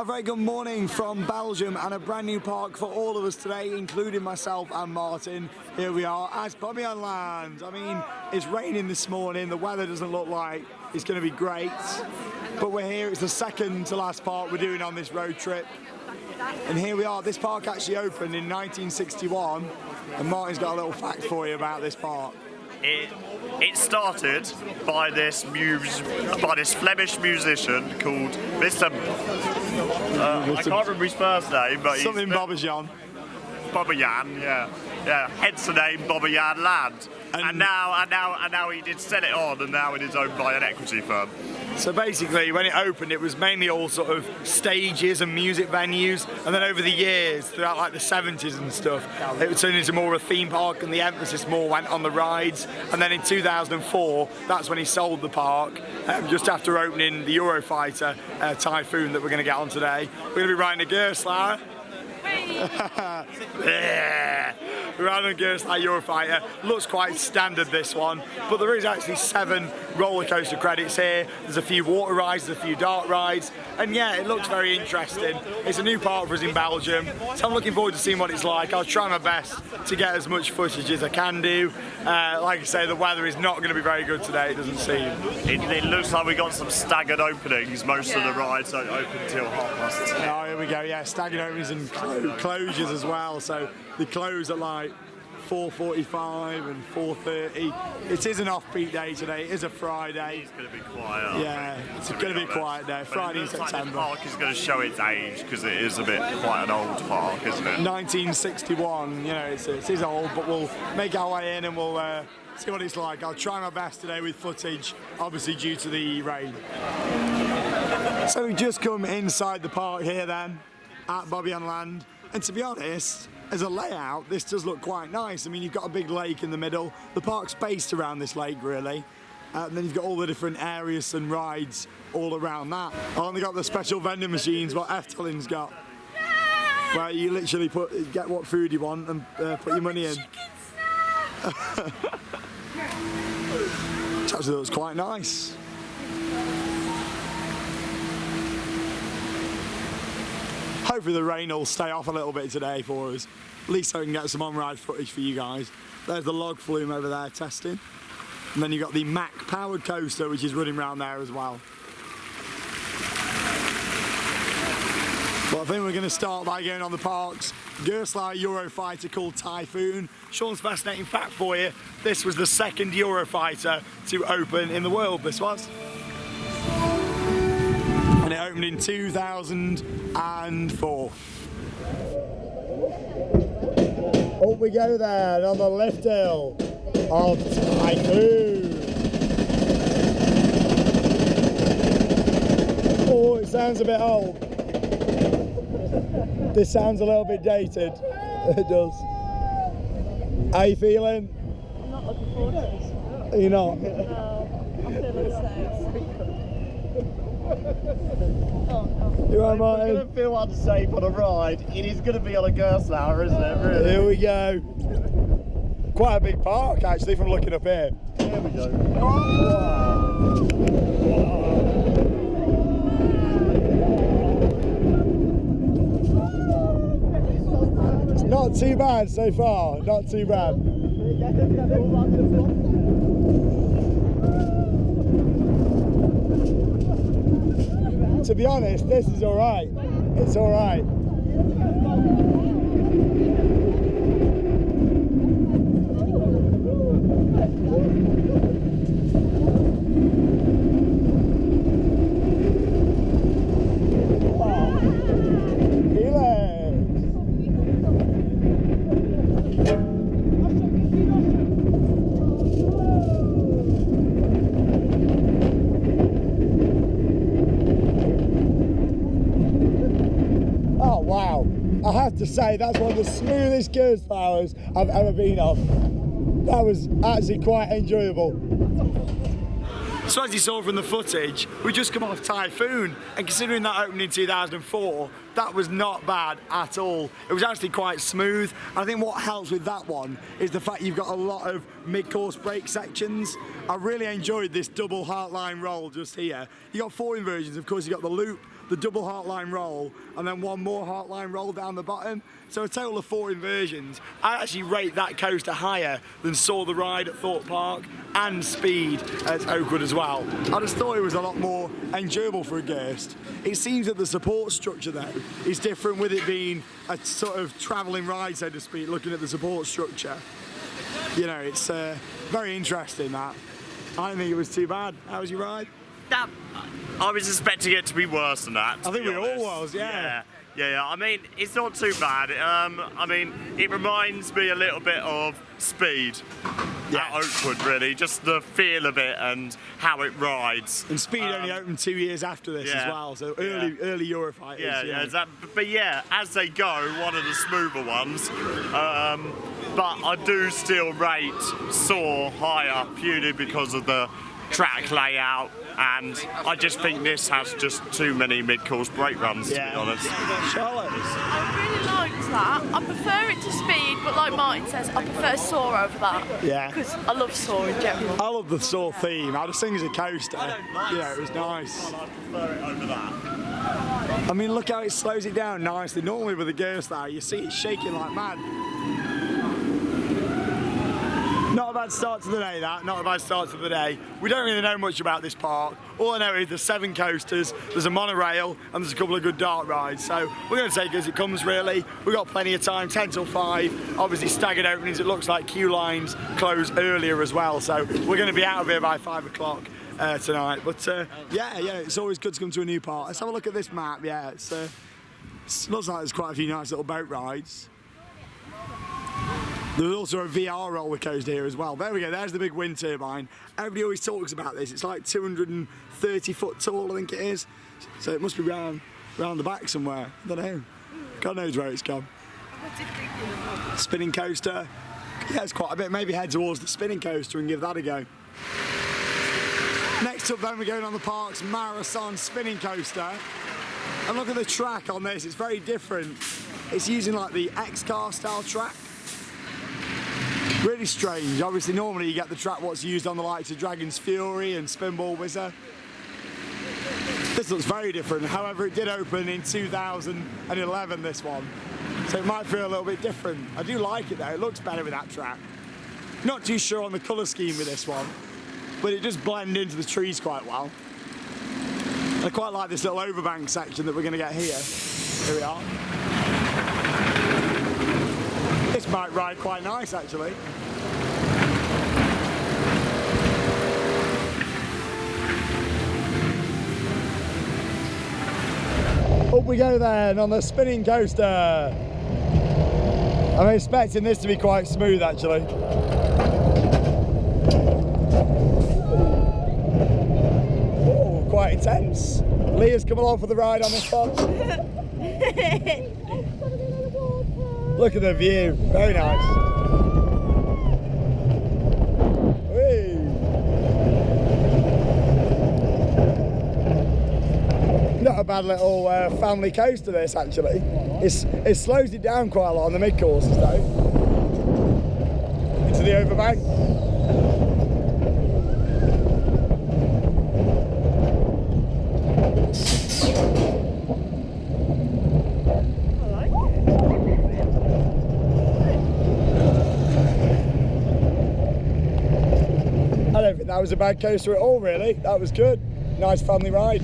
A very good morning from Belgium and a brand new park for all of us today, including myself and Martin. Here we are at Bobbejaanland. I mean, it's raining this morning, the weather doesn't look like it's going to be great, but we're here. It's the second to last park we're doing on this road trip. And here we are. This park actually opened in 1961, and Martin's got a little fact for you about this park. It started by this Flemish musician called Mr. I can't remember his first name, but something Bobbejaanland. Bobbejaanland, yeah. Hence the name Bobbejaanland. And now he did sell it on, and now it is owned by an equity firm. So basically, when it opened, it was mainly all sort of stages and music venues, and then over the years, throughout like the 70s and stuff, it turned into more of a theme park, and the emphasis more went on the rides. And then in 2004, that's when he sold the park, just after opening the Eurofighter Typhoon that we're going to get on today. We're going to be riding a Gerstlauer. Yeah. We're riding a Gerstlauer Eurofighter. Looks quite standard, this one, but there is actually 7 roller coaster credits here. There's a few water rides, there's a few dark rides, and yeah, it looks very interesting. It's a new park for us in Belgium, so I'm looking forward to seeing what it's like. I'll try my best to get as much footage as I can do. Like I say, the weather is not going to be very good today, it doesn't seem. It looks like we got some staggered openings. Most of the rides don't open until 10:30. Oh, here we go, yeah, staggered openings and closures as well, so they close at like 4:45 and 4:30. It is an off-peak day today. It is a Friday. It's going to be quiet. Yeah, it's going to be a quiet day. Friday in September. Like the park is going to show its age because it is a bit quite an old park, isn't it? 1961. You know, it is old, but we'll make our way in and we'll see what it's like. I'll try my best today with footage, obviously due to the rain. So we just come inside the park here then at Bobbejaanland, and to be honest, as a layout, this does look quite nice. I mean, you've got a big lake in the middle. The park's based around this lake, really. And then you've got all the different areas and rides all around that. Oh, and they've got the special vending machines, what Efteling's got. Where you literally get what food you want and put your money in. Which actually looks quite nice. Hopefully the rain will stay off a little bit today for us, at least so we can get some on-ride footage for you guys. There's the log flume over there testing. And then you've got the Mack powered coaster, which is running around there as well. Well, I think we're going to start by going on the park's Gerstlauer Eurofighter called Typhoon. Sean's fascinating fact for you, this was the second Eurofighter to open in the world, this was. And it opened in 2004. Up we go then on the lift hill of Typhoon. Oh, it sounds a bit old. This sounds a little bit dated. It does. How are you feeling? I'm not looking forward to this. Are you not? No, I'm feeling safe. You all right, Martin? It's going to feel unsafe on a ride. It is going to be on a Gerstlauer, isn't it, really? Here we go. Quite a big park, actually, from looking up here. Here we go. It's not too bad so far, not too bad. To be honest, this is alright. It's alright. I have to say, that's one of the smoothest Gerstlauers I've ever been on. That was actually quite enjoyable. So as you saw from the footage, we just come off Typhoon, and considering that opened in 2004, that was not bad at all. It was actually quite smooth. I think what helps with that one is the fact you've got a lot of mid-course brake sections. I really enjoyed this double Heartline roll just here. You got 4 inversions, of course. You got the loop the double heartline roll, and then one more heartline roll down the bottom. So a total of 4 inversions. I actually rate that coaster higher than Saw the Ride at Thorpe Park and Speed at Oakwood as well. I just thought it was a lot more enjoyable for a Gerst. It seems that the support structure though is different, with it being a sort of travelling ride, so to speak, looking at the support structure. You know, it's very interesting that. I didn't think it was too bad. How was your ride? I was expecting it to be worse than that. I think we all was, yeah. I mean, it's not too bad. I mean, it reminds me a little bit of Speed at Oakwood, really. Just the feel of it and how it rides. And Speed only opened 2 years after this as well, so early Eurofighters. But yeah, as they go, one of the smoother ones. But I do still rate Saw higher purely because of the track layout, and I just think this has just too many mid-course brake runs, to be honest. Charlotte? I really liked that. I prefer it to Speed, but like Martin says, I prefer Saw over that. Yeah. Because I love Saw in general. I love the Saw theme. I just think as a coaster, it was nice. I prefer it over that. I mean, look how it slows it down nicely. Normally with a Gerst there, you see it shaking like mad. Not a bad start to the day, that. Not a bad start to the day. We don't really know much about this park. All I know is there's 7 coasters, there's a monorail, and there's a couple of good dark rides. So we're going to take it as it comes, really. We've got plenty of time, 10 till 5. Obviously staggered openings. It looks like queue lines close earlier as well. So we're going to be out of here by 5 o'clock tonight. But yeah, it's always good to come to a new park. Let's have a look at this map. Yeah, it looks like there's quite a few nice little boat rides. There's also a VR roller coaster here as well. There we go, there's the big wind turbine. Everybody always talks about this. It's like 230 foot tall, I think it is. So it must be round the back somewhere. I don't know. God knows where it's gone. Spinning coaster. Yeah, it's quite a bit. Maybe head towards the spinning coaster and give that a go. Next up then, we're going on the park's marathon spinning coaster. And look at the track on this, it's very different. It's using like the X-Car style track. Really strange. Obviously, normally you get the track what's used on the likes of Dragon's Fury and Spinball Whizzer. This looks very different. However, it did open in 2011, this one. So it might feel a little bit different. I do like it though, it looks better with that track. Not too sure on the colour scheme with this one, but it does blend into the trees quite well. I quite like this little overbank section that we're going to get here. Here we are. This might ride quite nice actually. Up we go then on the spinning coaster. I'm expecting this to be quite smooth actually. Oh, quite intense. Leah's come along for the ride on this one. Look at the view, very nice. Whee. Not a bad little family coaster this actually. It slows it down quite a lot on the mid-courses though. Into the overbank. That was a bad coaster at all, really. That was good. Nice family ride.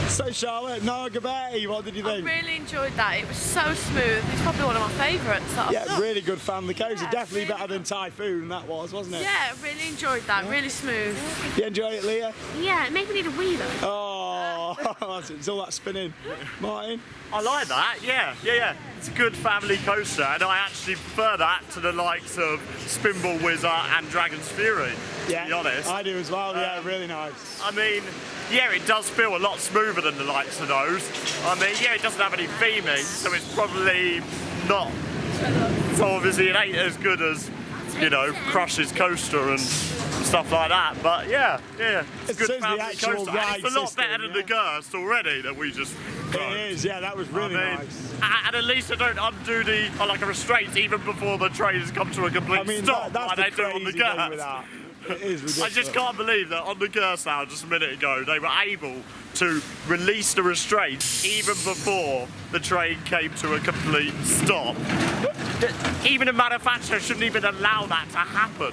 So Charlotte, Naga Bay, what did you think? I really enjoyed that. It was so smooth. It's probably one of my favourites. Yeah, really good family coaster. Yeah, definitely really better than Typhoon, that was, wasn't it? Yeah, I really enjoyed that. Yeah. Really smooth. You enjoy it, Leah? Yeah, it made me need a wee though. Oh, it's all that spinning. Martin? I like that, yeah. It's a good family coaster, and I actually prefer that to the likes of Spinball Whizzer and Dragon's Fury, to be honest. I do as well, yeah, really nice. I mean, yeah, it does feel a lot smoother than the likes of those. I mean, yeah, it doesn't have any theming, so it's probably not, so obviously it ain't as good as, you know, Crush's coaster and stuff like that, but yeah, it's a good family coaster. And it's a lot better than the Gerst already that we just rode. It is, yeah, that was really nice. And at least I don't undo the restraints even before the train has come to a complete stop, that's like the they do on the crazy thing with Gerst. that. It is ridiculous. I just can't believe that on the Gerstlauer just a minute ago they were able to release the restraints even before the train came to a complete stop. Even a manufacturer shouldn't even allow that to happen.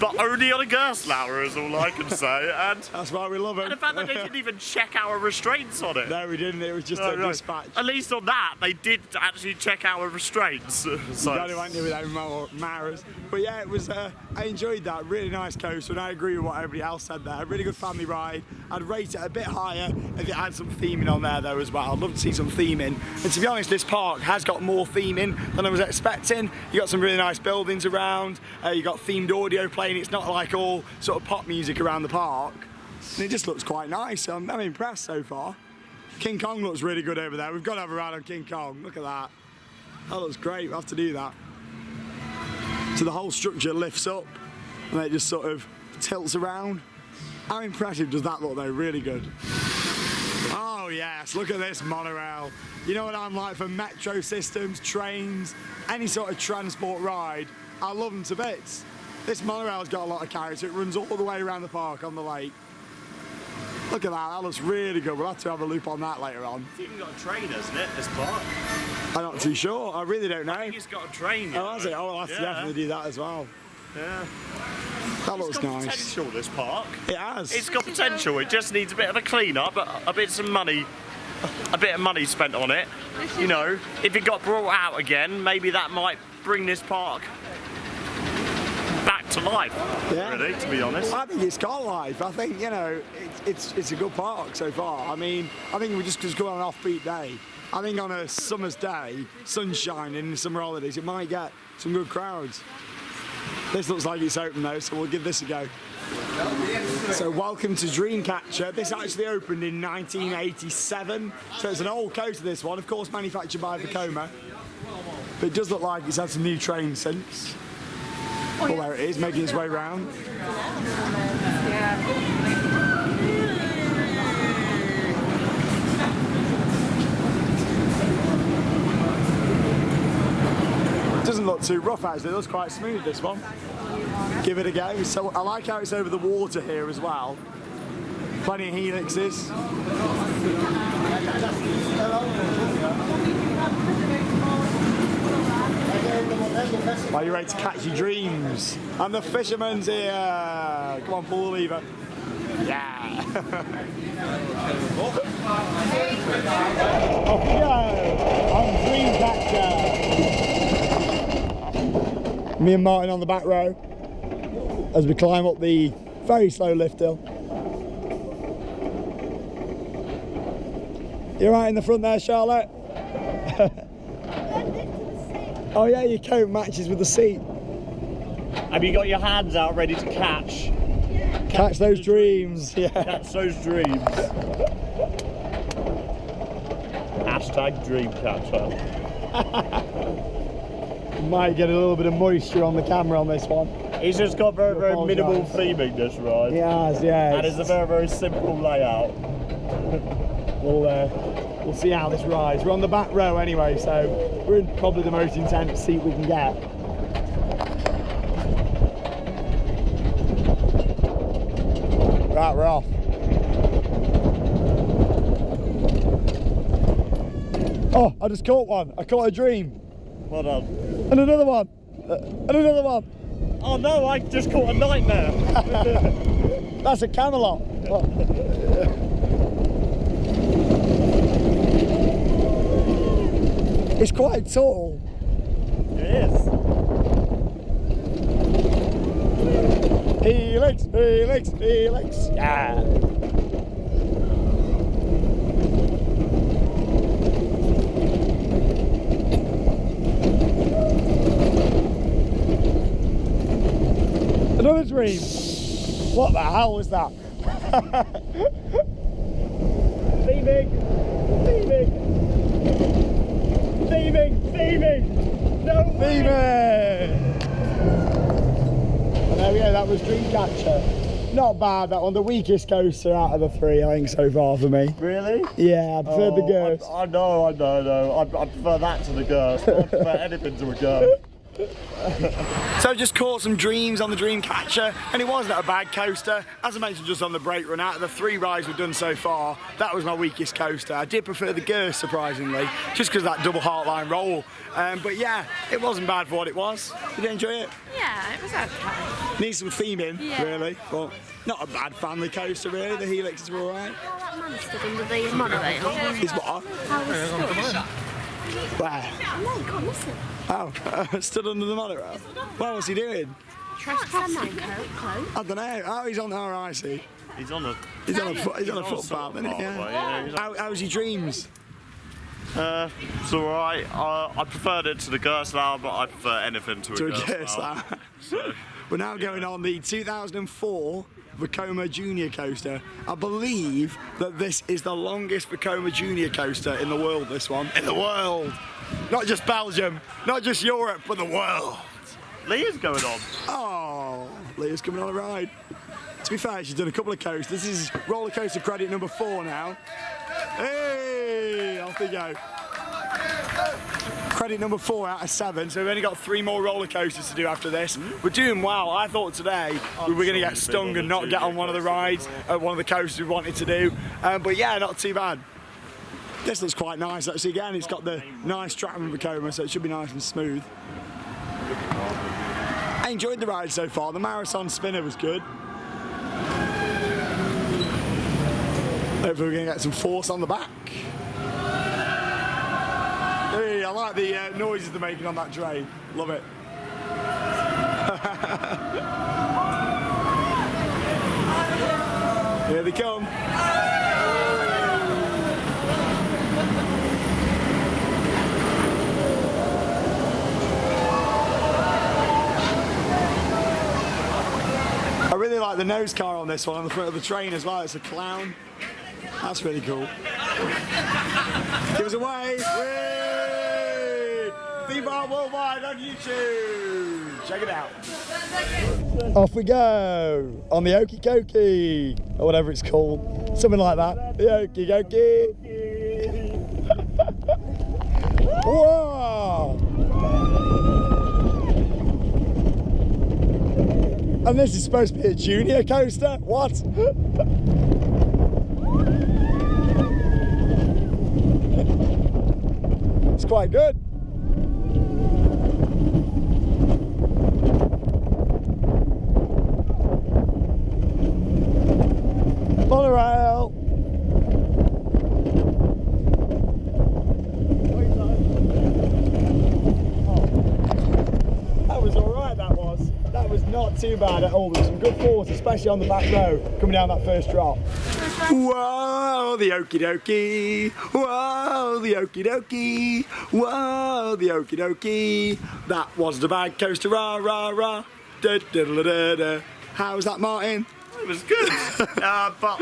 But only on a Gerstlauer is all I can say. And that's why we love it. And the fact that they didn't even check our restraints on it. No, we didn't. It was just a dispatch. At least on that, they did actually check our restraints. So. You got to do without Maras. But yeah, it was. I enjoyed that. Really nice coaster, and I agree with what everybody else said there. Really good family ride. I'd rate it a bit higher if it had some theming on there though as well. I'd love to see some theming. And to be honest, this park has got more theming than I was expecting. You got some really nice buildings around. You got themed audio playing. It's not like all sort of pop music around the park. And it just looks quite nice. I'm impressed so far. King Kong looks really good over there. We've got to have a ride on King Kong. Look at that. That looks great. We'll have to do that. So the whole structure lifts up and it just sort of tilts around. How impressive does that look though? Really good. Oh yes, look at this monorail. You know what I'm like for metro systems, trains, any sort of transport ride. I love them to bits. This monorail's got a lot of character. It runs all the way around the park on the lake. Look at that, that looks really good. We'll have to have a loop on that later on. It's even got a train, hasn't it, this park? I'm not too sure, I really don't know. I think it's got a train. Oh, has it? Oh, I'll have to definitely do that as well. Yeah. That looks nice. It's got potential, this park. It has. It's got potential, it just needs a bit of a clean-up, a bit of money spent on it. You know, if it got brought out again, maybe that might bring this park back to life, really, to be honest. I think it's got life. I think, you know, it's a good park so far. I mean, I think we just go on an offbeat day. I think on a summer's day, sunshine in the summer holidays, it might get some good crowds. This looks like it's open though, so we'll give this a go. So welcome to Dreamcatcher. This actually opened in 1987, so it's an old coaster, this one, of course manufactured by Afikoman. But it does look like it's had some new trains since. Well, there it is, making its way round. Doesn't look too rough actually, it looks quite smooth this one. Give it a go. So I like how it's over the water here as well. Plenty of helixes. Are you ready to catch your dreams? And the fisherman's here. Come on, pull the lever. Yeah. Off we go on Dreamcatcher. Me and Martin on the back row as we climb up the very slow lift hill. You're right in the front there, Charlotte. Oh yeah, your coat matches with the seat. Have you got your hands out ready to catch? Catch those dreams, yeah. Catch those dreams. Hashtag Dreamcatcher. Might get a little bit of moisture on the camera on this one. He's just got very minimal theming this ride. He has, yeah. And it's a very simple layout. We'll see how this rides. We're on the back row anyway, so we're in probably the most intense seat we can get. Right, we're off. Oh, I just caught one. I caught a dream. Well done. And another one. And another one. Oh no, I just caught a nightmare. That's a Camelot. It's quite tall. It is. Helix, helix, helix. Yeah. Another dream. What the hell was that? Theming, theming, theming, theming. No theming. And there we go. That was Dreamcatcher. Not bad. That one, the weakest coaster out of the three, I think, so far for me. Really? Yeah, I prefer the Gurst. I know. I prefer that to the Gurst. I prefer anything to a Gurst. So just caught some dreams on the Dreamcatcher, and it wasn't a bad coaster. As I mentioned just on the break run, out of the 3 rides we've done so far, that was my weakest coaster. I did prefer the Girth, surprisingly, just because of that double heartline roll. But yeah, it wasn't bad for what it was. Did you enjoy it? Yeah, it was okay. Needs some theming, really, but not a bad family coaster, really. The helixes were alright. How that man stood under the monorail. Is what? Where? No, you can't miss it. Oh, stood under the monorail. What was he doing? Trespassing. I don't know. Oh, he's on the I see. He's on a footpath, isn't he? Yeah. How's your dreams? It's alright. I preferred it to the Girth Slough, but I prefer anything to a Girth Slough. So. We're now going on the 2004 Vekoma Junior coaster. I believe that this is the longest Vekoma Junior coaster in the world, this one. In the world! Not just Belgium, not just Europe, but the world. Leah's going on. Oh, Leah's coming on a ride. To be fair, she's done a couple of coasters. This is roller coaster credit number 4 now. Hey, off we go. Credit number 4 out of 7, so we've only got 3 more roller coasters to do after this. We're doing well. I thought today we were going to get stung and not get on one of the rides, one of the coasters we wanted to do. But yeah, not too bad. This looks quite nice actually. Again, it's got the nice track from Vekoma, so it should be nice and smooth. I enjoyed the ride so far. The marathon spinner was good. Hopefully we're going to get some force on the back. Hey, I like the noises they're making on that train. Love it. Here they come. I really like the nose car on this one on the front of the train as well. It's a clown. That's really cool. Give us a wave. Theme Park Worldwide on YouTube. Check it out. Off we go on the Okie Dokie, or whatever it's called. Something like that. The Okie Dokie. Whoa! And this is supposed to be a junior coaster? What? It's quite good. Monorail. That was alright, that was. That was not too bad at all. There was some good force, especially on the back row, coming down that first drop. Whoa, the okie dokie. Whoa, the okie dokie. Whoa, the okie dokie. That was the bad coaster, rah, rah, rah. Da, da, da, da, da. How was that, Martin? It was good. But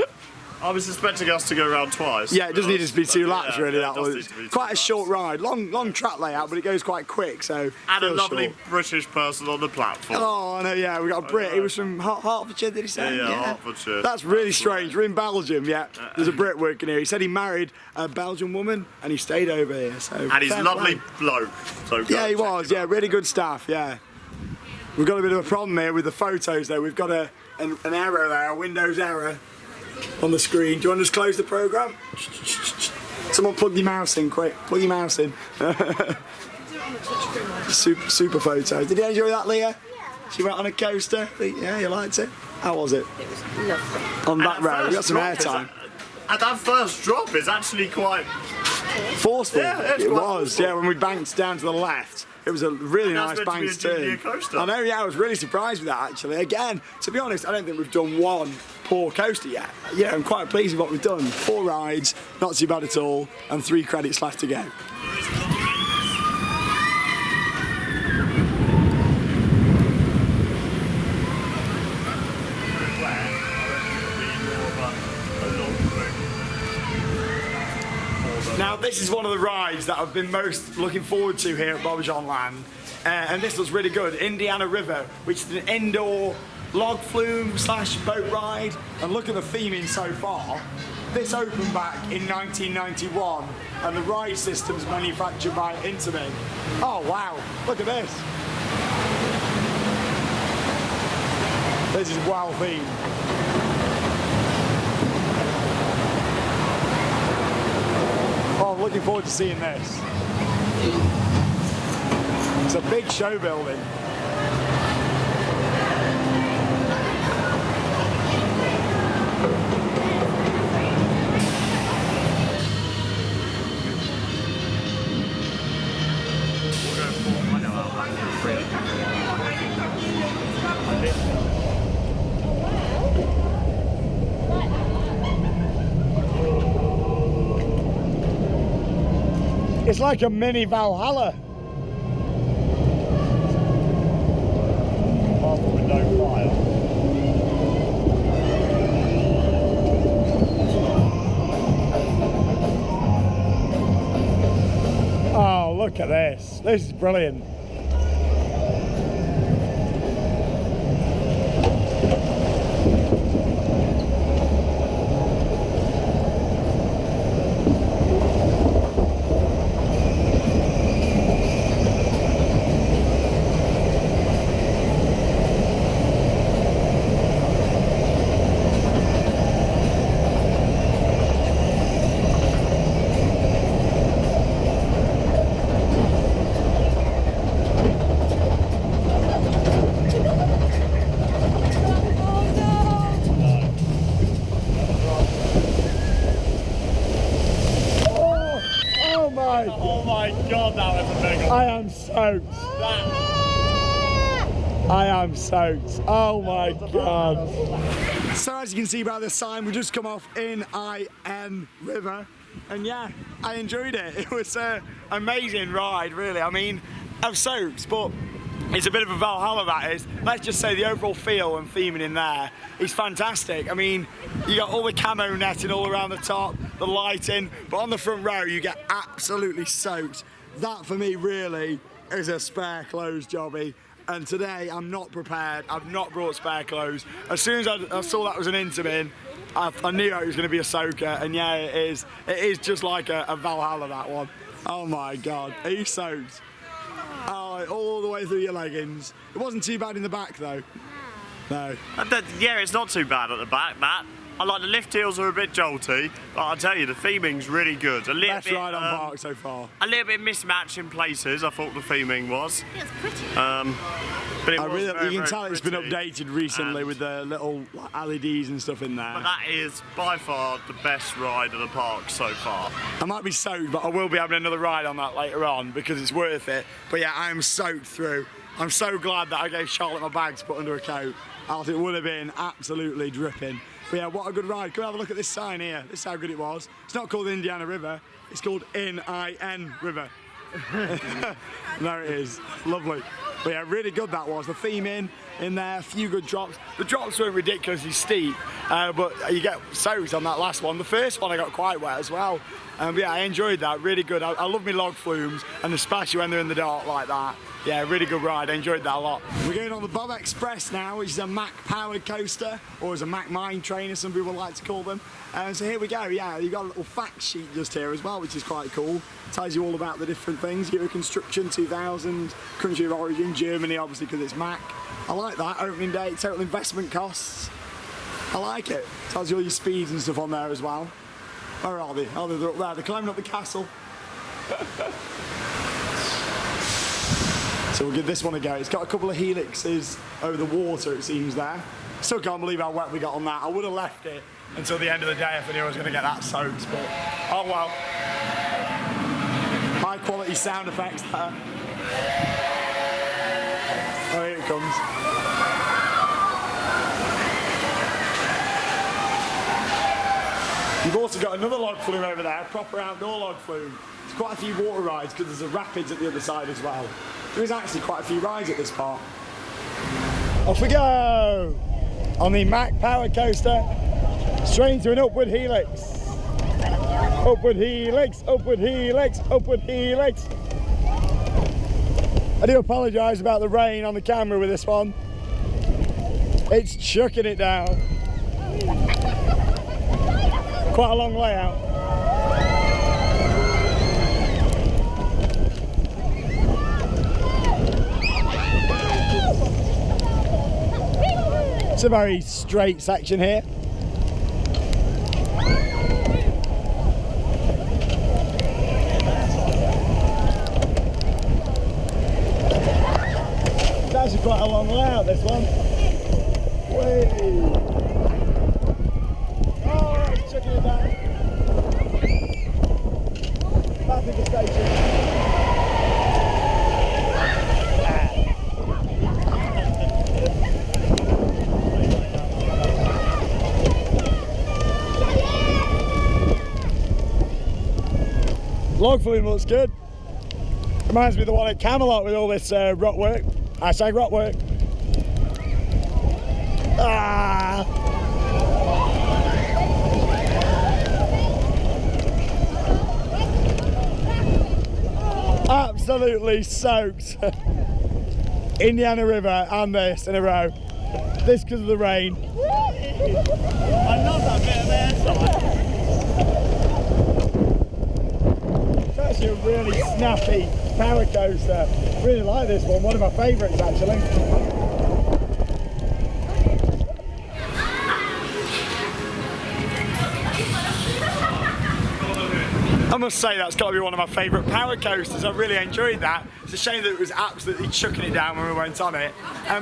I was expecting us to go around twice. Yeah, it does need to be 2 laps, really. That was quite a laps. short ride. Long track layout, but it goes quite quick, so. And a lovely short. British person on the platform. Oh, I know, yeah, we got a Brit. He was from Hertfordshire, did he say? Yeah, Hertfordshire. That's really strange. We're in Belgium, yeah. There's a Brit working here. He said he married a Belgian woman and he stayed over here. So. And he's a lovely bloke. So yeah, he was. Yeah, really good staff. Yeah. We've got a bit of a problem here with the photos, though. We've got an error there, a Windows error on the screen. Do you want to just close the program? Someone plug your mouse in, quick. Plug your mouse in. Super photo. Did you enjoy that, Leah? Yeah. She went on a coaster. Yeah, you liked it? How was it? It was lovely. On that road, we got some airtime. And that first drop is actually quite forceful. Yeah, it was. Yeah, when we banked down to the left. It was a really nice bank turn. I know, yeah, I was really surprised with that actually. Again, to be honest, I don't think we've done one poor coaster yet. Yeah, I'm quite pleased with what we've done. 4 rides, not too bad at all, and 3 credits left to go. Now this is one of the rides that I've been most looking forward to here at Bobbejaanland, and this looks really good. Indiana River, which is an indoor log flume / boat ride, and look at the theming so far. this opened back in 1991 and the ride system's manufactured by Intamin. Oh wow, look at this. This is well themed. Oh, I'm looking forward to seeing this. It's a big show building. It's like a mini Valhalla. Apart from with no fire. Oh, look at this. This is brilliant. Oh my god, that was a big one. I am soaked. I am soaked. Oh my god. So as you can see by the sign, we just come off N-I-N River. And yeah, I enjoyed it. It was an amazing ride, really. I mean, I'm soaked, but it's a bit of a Valhalla, that is. Let's just say the overall feel and theming in there is fantastic. I mean, you got all the camo netting all around the top, the lighting, but on the front row you get absolutely soaked. That for me really is a spare clothes jobby. And today I'm not prepared. I've not brought spare clothes. As soon as I saw that was an Intamin, I knew it was going to be a soaker. And yeah, it is. It is just like a Valhalla, that one. Oh my god, are you soaked? Oh, all the way through your leggings. It wasn't too bad in the back though. No. Yeah, it's not too bad at the back, Matt. I like the lift heels are a bit jolty, but I'll tell you, the theming's really good. Best ride on park so far. A little bit mismatched in places, I thought the theming was. Yeah, it's pretty. But it was really, very, you can very tell it's been pretty. updated recently with the little LEDs and stuff in there. But that is by far the best ride of the park so far. I might be soaked, but I will be having another ride on that later on because it's worth it. But yeah, I am soaked through. I'm so glad that I gave Charlotte my bag to put under a coat, else it would have been absolutely dripping. But yeah, what a good ride. Come have a look at this sign here. This is how good it was. It's not called Indiana River, it's called N-I-N River. There it is, lovely. But yeah, really good that was. The theming in there, a few good drops. The drops weren't ridiculously steep, but you get soaked on that last one. The first one I got quite wet as well. But yeah, I enjoyed that, really good. I love my log flumes and especially when they're in the dark like that. Yeah, really good ride, I enjoyed that a lot. We're going on the Bob Express now, which is a Mack powered coaster, or as a Mack mine train as some people like to call them. So here we go, yeah, you've got a little fact sheet just here as well, which is quite cool. Tells you all about the different things. Year of construction, 2000, country of origin, Germany obviously because it's Mack. I like that, opening date, total investment costs. I like it. Tells you all your speeds and stuff on there as well. Where are they? Oh, they're up there, they're climbing up the castle. So we'll give this one a go. It's got a couple of helixes over the water, it seems there. Still can't believe how wet we got on that. I would have left it until the end of the day if I knew I was going to get that soaked, but oh well. High quality sound effects there. Oh, here it comes. You've also got another log flume over there, proper outdoor log flume. There's quite a few water rides because there's a rapids at the other side as well. There is actually quite a few rides at this park. Off we go! On the Mack power coaster, straight into an upward helix. Upward helix, upward helix, upward helix. I do apologise about the rain on the camera with this one. It's chucking it down. Quite a long layout. It's a very straight section here. It's actually quite a long layout, this one. Whee! Oh, it's chucking it down. Back to the station. Log flume looks good. Reminds me of the one at Camelot with all this rock work. Hashtag rock work. Ah! Absolutely soaked. Indiana River and this in a row. This because of the rain. I love that bit of airside. It's actually a really snappy power coaster. Really like this one of my favourites actually. I must say that's got to be one of my favourite power coasters. I really enjoyed that. It's a shame that it was absolutely chucking it down when we went on it.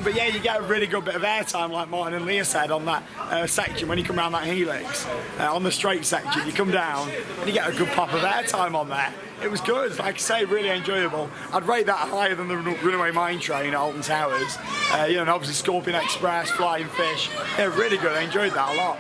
But yeah, you get a really good bit of airtime, like Martin and Leah said, on that section when you come around that helix. On the straight section, you come down and you get a good pop of airtime on there. It was good, like I say, really enjoyable. I'd rate that higher than the Runaway Mine Train at Alton Towers. You know, and obviously Scorpion Express, Flying Fish. Yeah, really good. I enjoyed that a lot.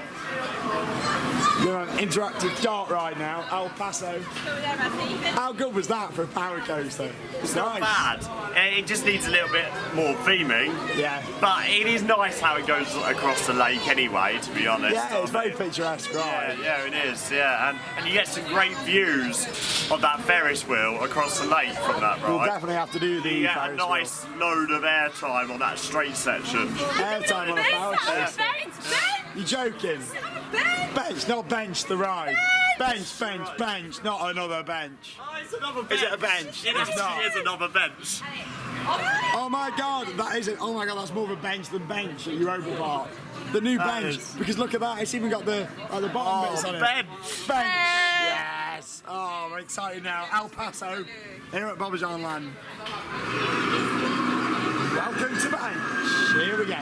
You're on an interactive dart ride now, El Paso. How good was that for a power coaster? It's not bad. It just needs a little bit more theming. Yeah. But it is nice how it goes across the lake anyway, to be honest. Yeah, it's very picturesque, right? Yeah, it is, yeah. And you get some great views of that Ferris wheel across the lake from that ride. We'll definitely have to do the You get a Ferris nice load of airtime on that straight section. airtime on a power coaster. You joking? Bench, not bench the ride. Bench, not another bench. Oh, it's another bench. Is it a bench? It It's actually not. is another bench. Oh my god, that isn't. Oh my god, that's more of a bench than bench at Europa Park. The new That bench, is. because look at that, it's even got the bottom bits on it. bench. Bench. Yes. Oh, I'm excited now. El Paso, here at Bobbejaanland. Welcome to bench. Here we go.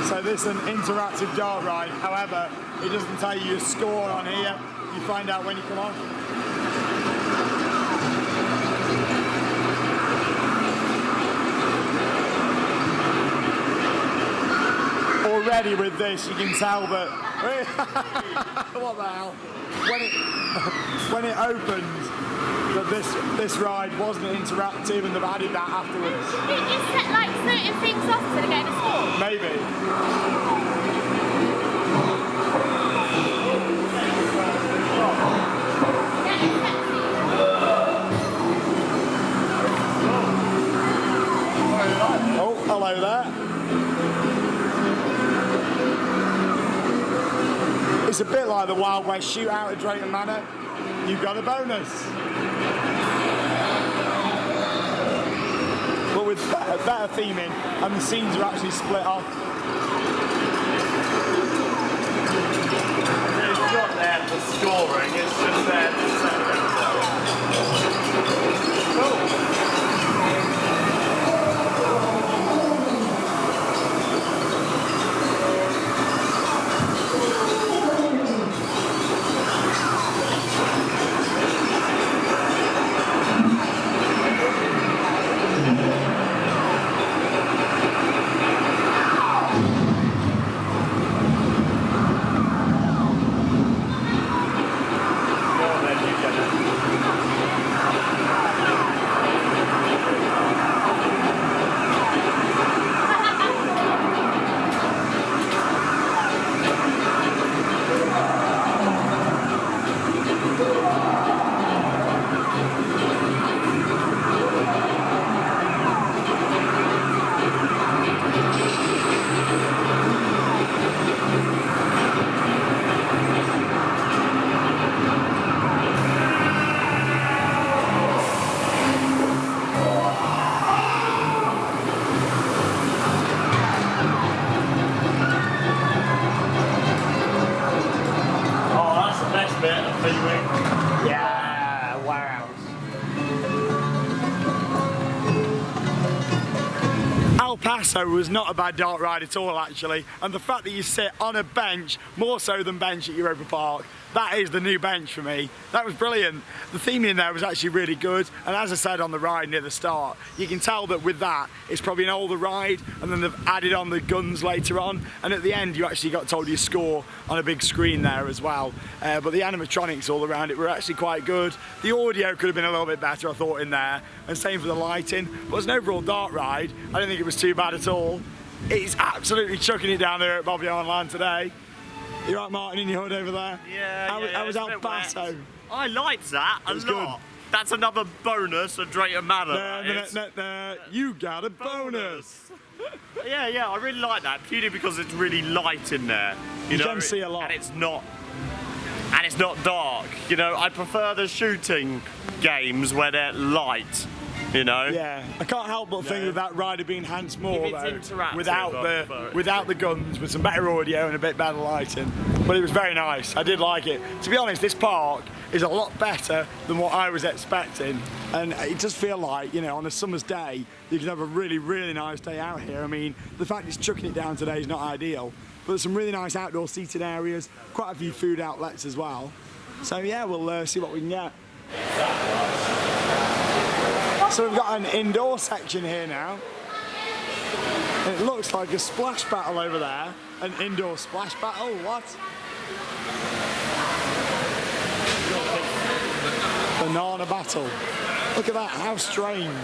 So this is an interactive dart ride. However, it doesn't tell you your score on here. You find out when you come off. Already with this, you can tell that. What the hell? When it opened, that this ride wasn't interactive, and they've added that afterwards. Did you set like certain things off instead of getting a score? Maybe. Oh, hello there. It's a bit like the Wild West shootout at Drayton Manor. You've got a bonus. But with better theming, and the scenes are actually split off. It's not there for scoring, it's just there to set it. Paso was not a bad dark ride at all, actually, and the fact that you sit on a bench, more so than bench at Europa Park, that is the new bench for me. That was brilliant. The theming in there was actually really good, and as I said on the ride near the start, you can tell that with that, it's probably an older ride, and then they've added on the guns later on, and at the end you actually got told your score on a big screen there as well. But the animatronics all around it were actually quite good. The audio could have been a little bit better, I thought, in there, and same for the lighting. But as an overall dark ride, I don't think it was too bad at all. It's absolutely chucking it down there at Bobbejaanland today. You right, Martin, in your hood over there? Yeah, How was El Paso? wet. I liked that a lot. Good. That's another bonus of Drayton Manor. No, you got a bonus. Yeah, I really like that, purely because it's really light in there. You know, can see a lot. And it's not dark. You know, I prefer the shooting games where they're light. You know? Yeah, I can't help but think of that ride had been enhanced more If it's though, interactive, without the guns, with some better audio and a bit better lighting. But it was very nice. I did like it. To be honest, this park is a lot better than what I was expecting, and it does feel like, you know, on a summer's day you can have a really, really nice day out here. I mean, the fact it's chucking it down today is not ideal, but there's some really nice outdoor seating areas, quite a few food outlets as well. So yeah, we'll see what we can get. So we've got an indoor section here now. And it looks like a splash battle over there. An indoor splash battle, what? Banana battle. Look at that, how strange.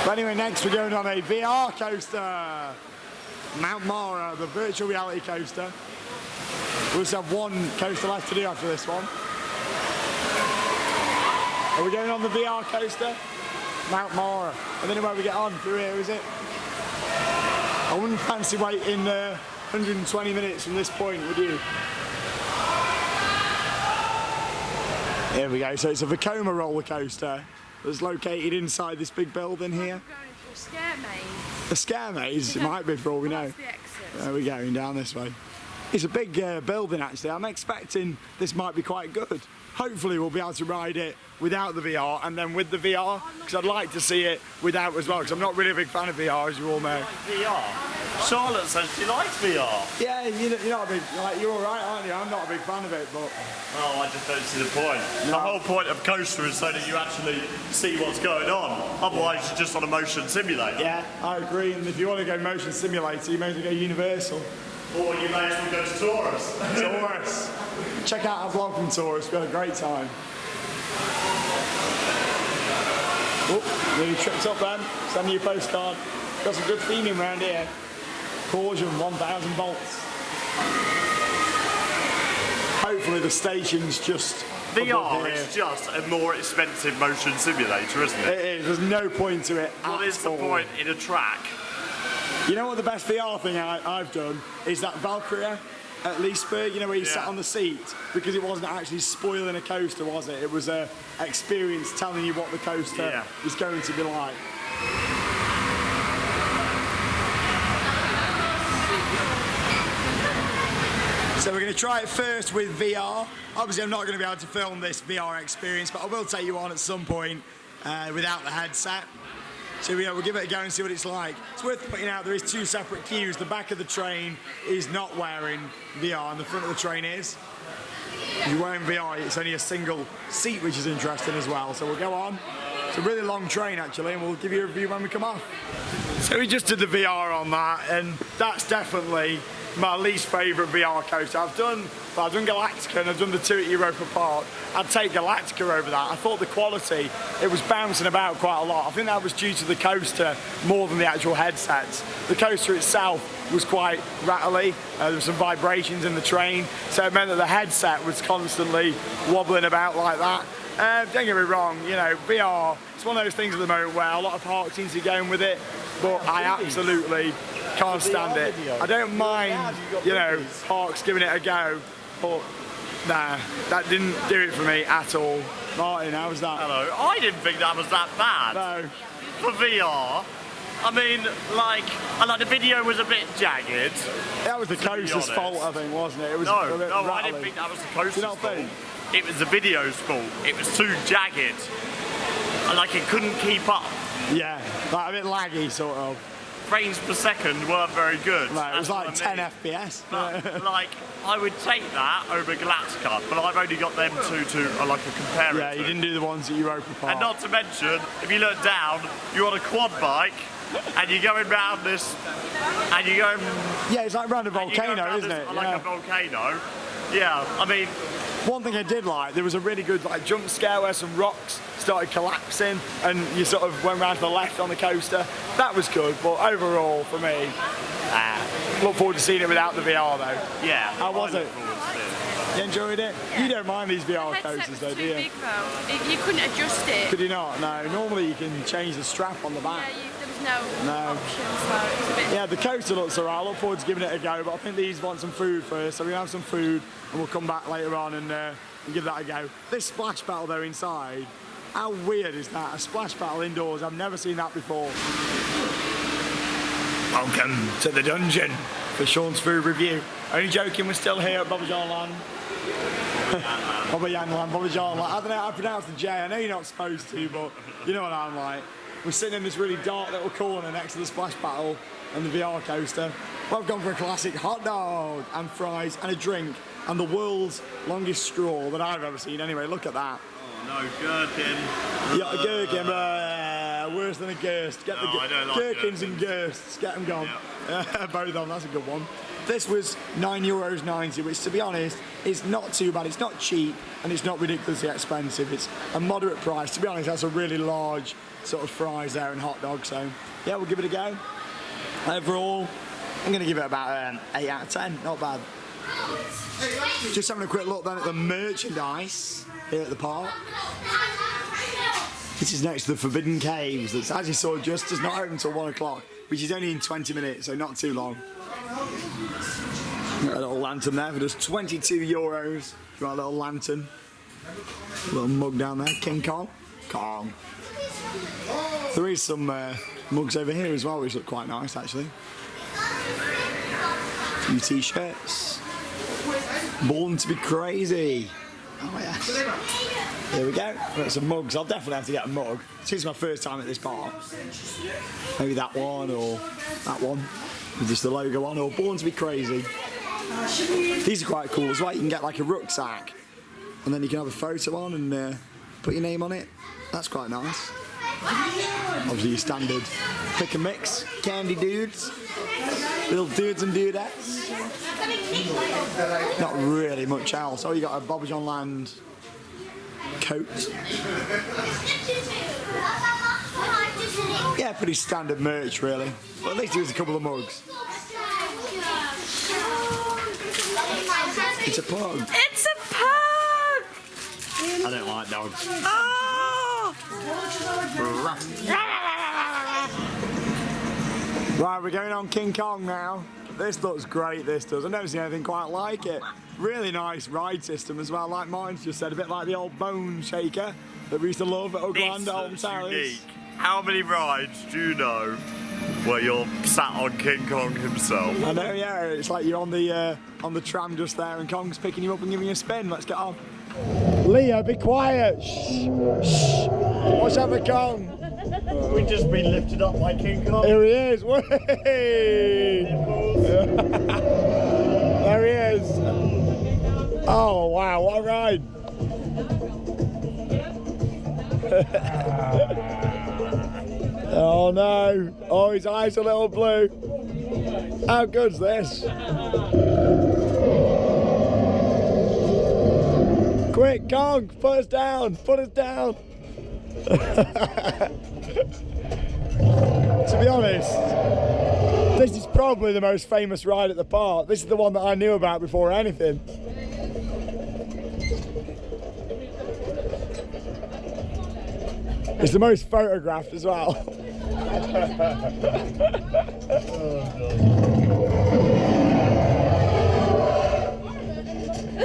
But anyway, next we're going on a VR coaster. Mount Mara, the virtual reality coaster. We also have one coaster left to do after this one. Are we going on the VR coaster? Mount Mara. I don't know where we get on. Through here, is it? I wouldn't fancy waiting 120 minutes from this point, would you? Here we go. So it's a Afikoman Rollercoaster that's located inside this big building here. We're going into a scare maze. A scare maze? It might be for all we know. That's the exit. There we go, going down this way. It's a big building actually. I'm expecting this might be quite good. Hopefully we'll be able to ride it without the VR and then with the VR, because I'd like to see it without as well, because I'm not really a big fan of VR, as you all know. VR? Charlotte says she likes VR. Yeah, you're not a big, you're all right, aren't you? I'm not a big fan of it, but... Oh, I just don't see the point. No. The whole point of coaster is so that you actually see what's going on. Otherwise, you're just on a motion simulator. Yeah, I agree, and if you want to go motion simulator, you may as well go Universal. Or you may as well go to Taurus. Taurus. Check out our vlog from Taurus, we had a great time. Oh, nearly tripped up then. Send me a postcard. Got some good theming around here. Caution, 1,000 volts. Hopefully the station's just VR is just a more expensive motion simulator, isn't it? It is, there's no point to it What is the point in a track? You know what the best VR thing I've done is that Valkyria at Leesburg, you know, where you sat on the seat, because it wasn't actually spoiling a coaster, was it? It was an experience telling you what the coaster is going to be like. So we're going to try it first with VR. Obviously I'm not going to be able to film this VR experience, but I will take you on at some point without the headset. So we'll give it a go and see what it's like. It's worth pointing out there is two separate queues. The back of the train is not wearing VR and the front of the train is. If you're wearing VR, it's only a single seat, which is interesting as well. So we'll go on. It's a really long train actually, and we'll give you a review when we come off. So we just did the VR on that, and that's definitely my least favourite VR coaster. I've done Galactica and I've done the two at Europa Park. I'd take Galactica over that. I thought the quality, it was bouncing about quite a lot. I think that was due to the coaster more than the actual headsets. The coaster itself was quite rattly. There were some vibrations in the train, so it meant that the headset was constantly wobbling about like that. Don't get me wrong, you know, VR, it's one of those things at the moment where a lot of parks seem to be going with it, but I absolutely can't stand it. I don't mind, you know, parks giving it a go, but nah, that didn't do it for me at all. Martin, how was that? Hello. I didn't think that was that bad. No. For VR. I mean, like the video was a bit jagged. That was the coaster's fault, I think, wasn't it? It was no, a bit I rattly. didn't think that was the coaster's You not fault. think? It was the video's fault. It was too jagged. like it couldn't keep up. Yeah, like a bit laggy sort of. Frames per second weren't very good. Right, it was like That's 10 what I mean. FPS. But like, I would take that over Galactica, but I've only got them two to like a comparison. Yeah, you didn't do the ones at Europa Park. And not to mention, if you look down, you're on a quad bike, and you're going round this, and you're going. Yeah, it's like round a volcano, isn't it? Like a volcano. Yeah, I mean. One thing I did like, there was a really good like jump scare where some rocks started collapsing and you sort of went round to the left on the coaster. That was good, but overall for me, look forward to seeing it without the VR though. Yeah. How was it? You enjoyed it? Yeah. You don't mind these VR Headset coasters was though, too do you? big though. You couldn't adjust it. Could you not? No. Normally you can change the strap on the back. Yeah, there was no option, so it was a bit. Yeah, the coaster looks alright. I look forward to giving it a go, but I think these want some food first, so we're gonna have some food and we'll come back later on and give that a go. This splash battle though inside, how weird is that? A splash battle indoors, I've never seen that before. Welcome to the dungeon for Sean's food review. Only joking, we're still here at Bobbejaanland. Bobbejaanland. I don't know how to pronounce the J. I know you're not supposed to, but you know what I'm like. We're sitting in this really dark little corner next to the splash battle and the VR coaster. Well, I've gone for a classic hot dog and fries and a drink and the world's longest straw that I've ever seen. Anyway, look at that. Oh no, gherkin. Yeah, a gherkin, worse than a girst. Get the I don't like gherkins and girsts. Get them gone. Yeah. Both of them. That's a good one. This was €9.90, which, to be honest, is not too bad. It's not cheap and it's not ridiculously expensive. It's a moderate price. To be honest, that's a really large sort of fries there and hot dog. So, yeah, we'll give it a go. Overall, I'm going to give it about 8 out of 10. Not bad. Just having a quick look then at the merchandise here at the park. This is next to the Forbidden Caves that's, as you saw, just does not open until 1 o'clock, which is only in 20 minutes, so not too long. Got a little lantern there for just €22. Got a little lantern. A little mug down there. King Kong. Kong. There is some mugs over here as well, which look quite nice actually. A few t-shirts. Born to be crazy. Oh yes. Here we go. Got some mugs. I'll definitely have to get a mug. This is my first time at this park. Maybe that one or that one with just the logo on, or Born to be Crazy. These are quite cool as well. You can get like a rucksack and then you can have a photo on and put your name on it. That's quite nice. Obviously your standard pick and mix, candy dudes, little dudes and dudettes. Not really much else. Oh, you got a Bobbejaanland coat. Yeah, pretty standard merch really. But at least there's a couple of mugs. It's a pug. It's a pug! I don't like dogs. Oh! Right, we're going on King Kong now. This looks great, this does. I've never seen anything quite like it. Really nice ride system as well, like Martin's just said, a bit like the old bone shaker that we used to love at Ugland Old Towers. How many rides do you know where you're sat on King Kong himself? I know, yeah, it's like you're on the tram just there and Kong's picking you up and giving you a spin. Let's get on. Leo, be quiet. Shh. Shh. Watch out for Kong. We've just been lifted up by King Kong. Here he is. Way. There he is. Oh wow, what a ride. Oh no. Oh, his eyes are a little blue. How good's this? Quick, Kong, put us down. Put us down. To be honest, this is probably the most famous ride at the park. This is the one that I knew about before anything. It's the most photographed as well.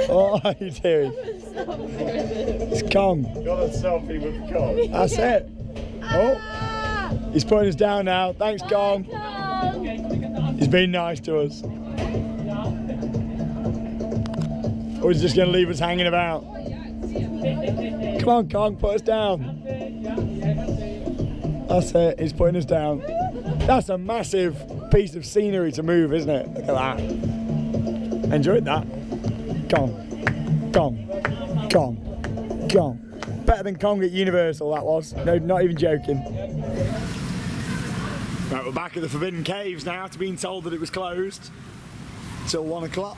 What are you doing? It's Kong. Got a selfie with Kong. That's it. Oh, he's putting us down now. Thanks, Kong. He's been nice to us. Or he's just going to leave us hanging about. Come on, Kong, put us down. That's it, he's putting us down. That's a massive piece of scenery to move, isn't it? Look at that. Enjoyed that. Kong. Better than Kong at Universal, that was. No, not even joking. Right, we're back at the Forbidden Caves now after being told that it was closed till 1 o'clock.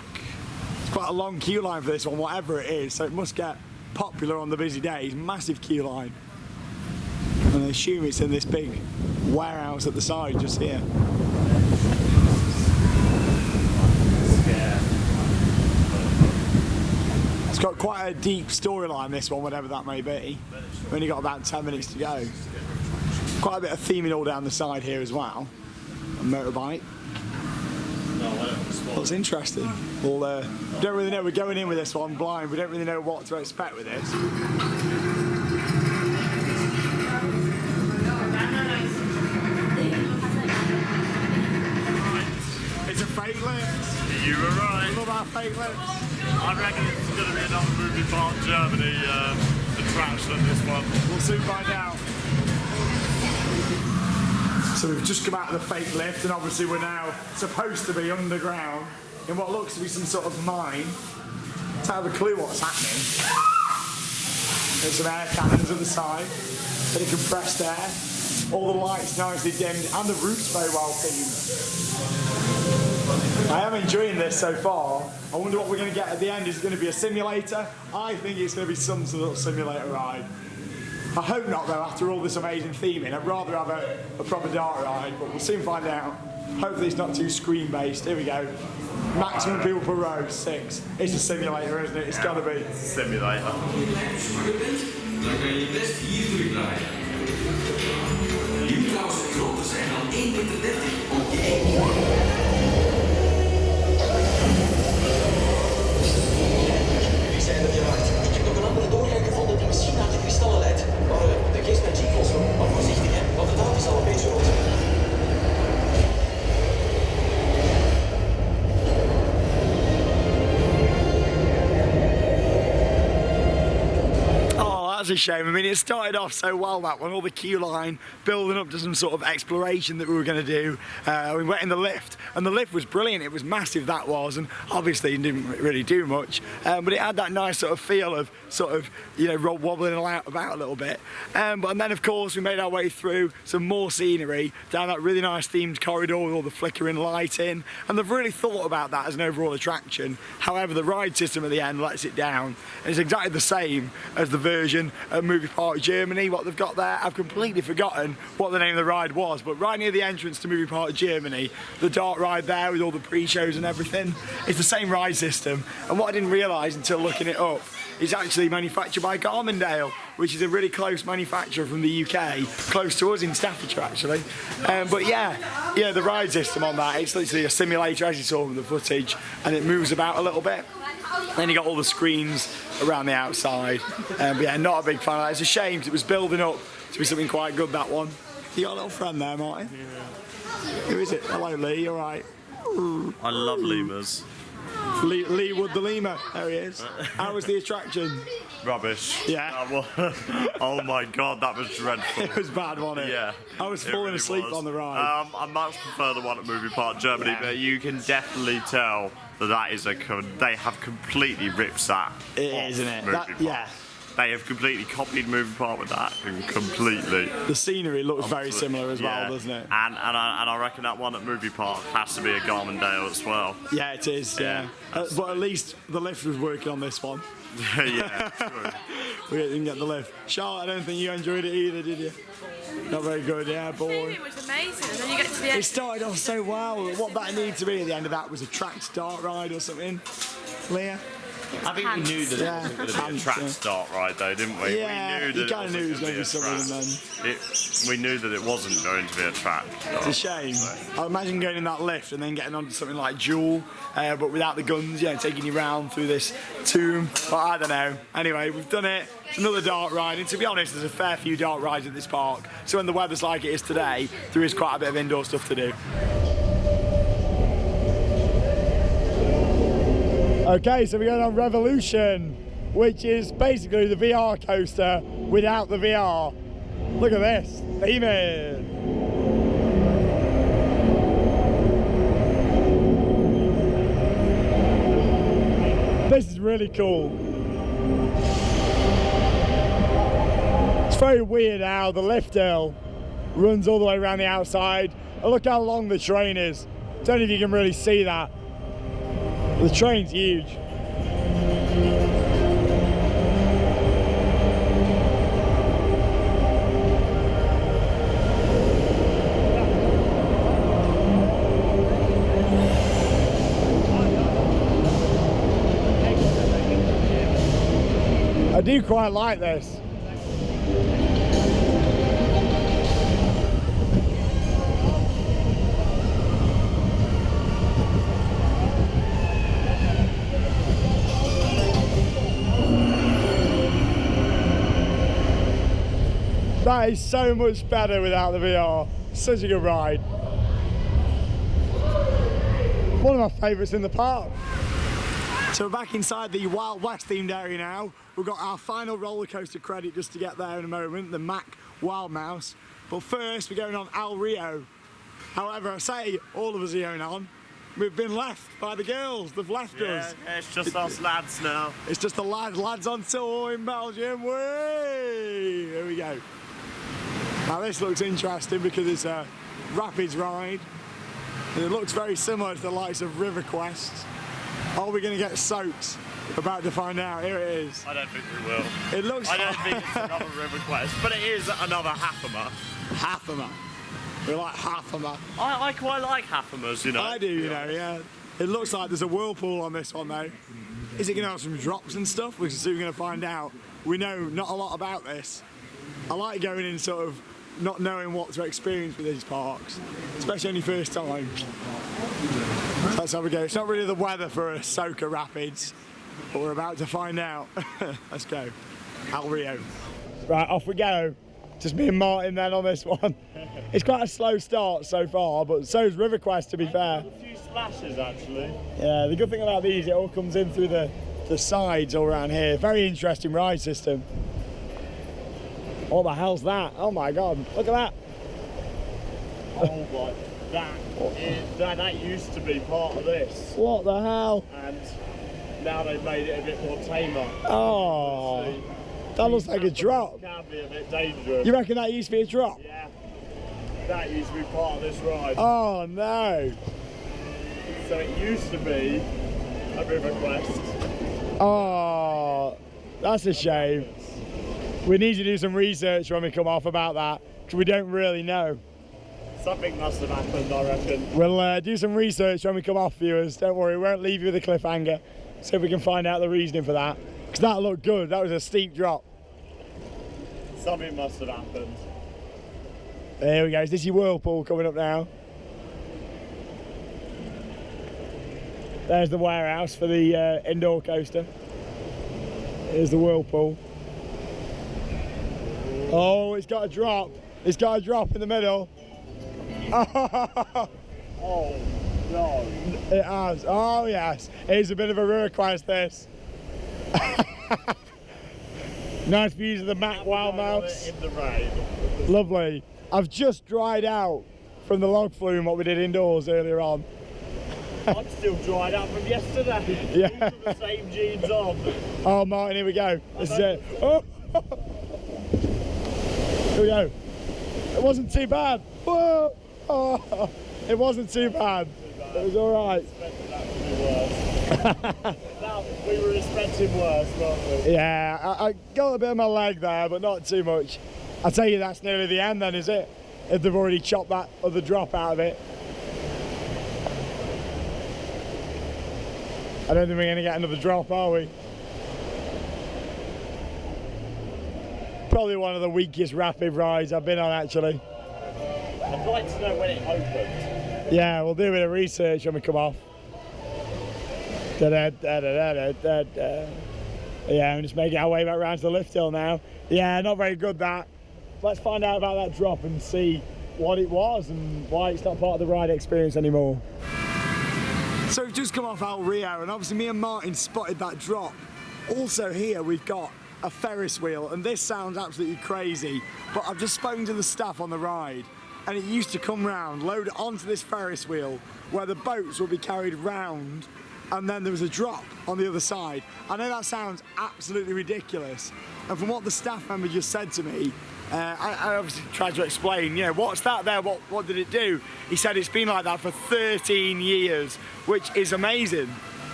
It's quite a long queue line for this one, whatever it is, so it must get popular on the busy days. Massive queue line. And I assume it's in this big warehouse at the side just here. It's got quite a deep storyline, this one, whatever that may be. We've only got about 10 minutes to go. Quite a bit of theming all down the side here as well. A motorbike. That's interesting. Well, don't really know. We're going in with this one blind. We don't really know what to expect with this. It's a fake lift. You were right. I love our fake lifts. I reckon it's going to be another movie park Germany attraction, this one. We'll soon find out. So we've just come out of the fake lift and obviously we're now supposed to be underground in what looks to be some sort of mine. To have a clue what's happening. There's some air cannons at the side, bit of compressed air, all the lights nicely dimmed and the roof's very well themed. I am enjoying this so far. I wonder what we're going to get at the end. Is it going to be a simulator? I think it's going to be some sort of simulator ride. I hope not though, after all this amazing theming. I'd rather have a proper dart ride, but we'll soon find out. Hopefully it's not too screen based. Here we go. Maximum people per row, 6. It's a simulator, isn't it? It's got to be. Simulator. Dan kan je best hier terugdraaien. Je moet trouwens groter zijn dan 1,30 meter op je 1. Jullie zijn er geraakt. Ik heb nog een andere doorgang gevonden die misschien naar de kristallen leidt. Maar de geest met G-Cross, maar voorzichtig hè, want de naam is al een beetje rood. That's a shame. I mean, it started off so well, that one, all the queue line building up to some sort of exploration that we were going to do. We went in the lift and the lift was brilliant. It was massive, that was, and obviously it didn't really do much, but it had that nice sort of feel of wobbling about a little bit. And then of course we made our way through some more scenery down that really nice themed corridor with all the flickering lighting, and they've really thought about that as an overall attraction. However, the ride system at the end lets it down, and it's exactly the same as the version at Movie Park Germany, what they've got there. I've completely forgotten what the name of the ride was, but right near the entrance to Movie Park Germany, the dart ride there with all the pre-shows and everything, it's the same ride system. And what I didn't realise until looking it up, it's actually manufactured by Garmindale, which is a really close manufacturer from the UK, close to us in Staffordshire actually. But yeah, the ride system on that, it's literally a simulator as you saw from the footage, and it moves about a little bit. Then you got all the screens around the outside. But yeah, not a big fan of that. It's a shame because it was building up to be something quite good, that one. You got a little friend there, Martin? Yeah. Who is it? Hello, Lee, you alright? I love lemurs. Lee Wood the lemur, there he is. How was the attraction? Rubbish. Yeah. Oh my god, that was dreadful. It was bad, wasn't it? Yeah. I was falling really asleep on the ride. I much prefer the one at Movie Park Germany, but you can definitely tell that is they have completely ripped that. It is, isn't it? Movie Park. Yeah. They have completely copied Movie Park with that, and completely. The scenery looks very similar as well, doesn't it? And I reckon that one at Movie Park has to be a Garmindale as well. Yeah, it is. Yeah. But at least the lift was working on this one. Yeah, true. We didn't get the lift. Charlotte, I don't think you enjoyed it either, did you? Not very good, yeah, boring. It was amazing, and then you get to the end. It started off so well. What that needed to be at the end of that was a tracked dart ride or something. Leah? I think we knew that it wasn't going to be a track start ride though, didn't we? Yeah, we knew that you kind of knew it was going to be something, and then... We knew that it wasn't going to be a track. It's a shame. I imagine going in that lift and then getting onto something like Jewel, but without the guns, taking you round through this tomb. But I don't know. Anyway, we've done it. It's another dart ride, and to be honest, there's a fair few dart rides at this park. So when the weather's like it is today, there is quite a bit of indoor stuff to do. Okay, so we're going on Revolution, which is basically the VR coaster without the VR. Look at this. Steaming. This is really cool. It's very weird how the lift hill runs all the way around the outside. And look how long the train is. Don't know if you can really see that. The train's huge. I do quite like this. That is so much better without the VR. Such a good ride. One of my favourites in the park. So we're back inside the Wild West themed area now. We've got our final roller coaster credit just to get there in a moment, the Mack Wild Mouse. But first we're going on El Rio. However, I say all of us are going on. We've been left by the girls, they've left us. Yeah, it's just us lads now. It's just the lads on tour in Belgium. Way! Here we go. Now this looks interesting because it's a rapids ride. And it looks very similar to the likes of River Quest. Are we going to get soaked? About to find out. Here it is. I don't think we will. It looks I don't think it's another River Quest, but it is another Haffamer. Haffamer. We like Haffamer. I quite like Haffamers, you know. I do, you know, yeah. It looks like there's a whirlpool on this one though. Is it going to have some drops and stuff? We're soon going to find out. We know not a lot about this. I like going in sort of not knowing what to experience with these parks, especially on your first time. So that's how we go. It's not really the weather for Soka Rapids, but we're about to find out. Let's go. El Rio. Right, off we go. Just me and Martin then on this one. It's quite a slow start so far, but so's River Quest to be fair. A few splashes actually. Yeah, the good thing about these, it all comes in through the sides all around here. Very interesting ride system. What the hell's that? Oh my god, look at that. Oh my, that used to be part of this. What the hell? And now they've made it a bit more tamer. Oh, that looks like a drop. It can be a bit dangerous. You reckon that used to be a drop? Yeah, that used to be part of this ride. Oh no. So it used to be a River Quest. Oh, that's a shame. We need to do some research when we come off about that, because we don't really know. Something must have happened, I reckon. We'll do some research when we come off, viewers. Don't worry, we won't leave you with a cliffhanger. See if we can find out the reasoning for that. Because that looked good, that was a steep drop. Something must have happened. There we go, is this your whirlpool coming up now? There's the warehouse for the indoor coaster. Here's the whirlpool. Oh, it's got a drop. It's got a drop in the middle. Oh, no. It has. Oh, yes. It's a bit of a River Quest, this. Nice views of the Mack Wild Mouse. In the rain. Lovely. I've just dried out from the log flume what we did indoors earlier on. I'm still dried out from yesterday. Yeah. These are the same jeans on. Oh, Martin, here we go. This is it. Oh. Here we go. It wasn't too bad. Whoa. Oh. It wasn't too bad. It was all right. We were expecting worse, weren't we? Yeah, I got a bit of my leg there, but not too much. I tell you, that's nearly the end then, is it? If they've already chopped that other drop out of it. I don't think we're going to get another drop, are we? Probably one of the weakest rapid rides I've been on, actually. I'd like to know when it opened. Yeah, we'll do a bit of research when we come off. Yeah, I'm just making our way back around to the lift hill now. Yeah, not very good that. Let's find out about that drop and see what it was and why it's not part of the ride experience anymore. So we've just come off El Rio and obviously me and Martin spotted that drop. Also here we've got a Ferris wheel, and this sounds absolutely crazy, but I've just spoken to the staff on the ride, and it used to come round, load it onto this Ferris wheel, where the boats would be carried round, and then there was a drop on the other side. I know that sounds absolutely ridiculous, and from what the staff member just said to me, I obviously tried to explain, you know, what's that there, what did it do? He said it's been like that for 13 years, which is amazing.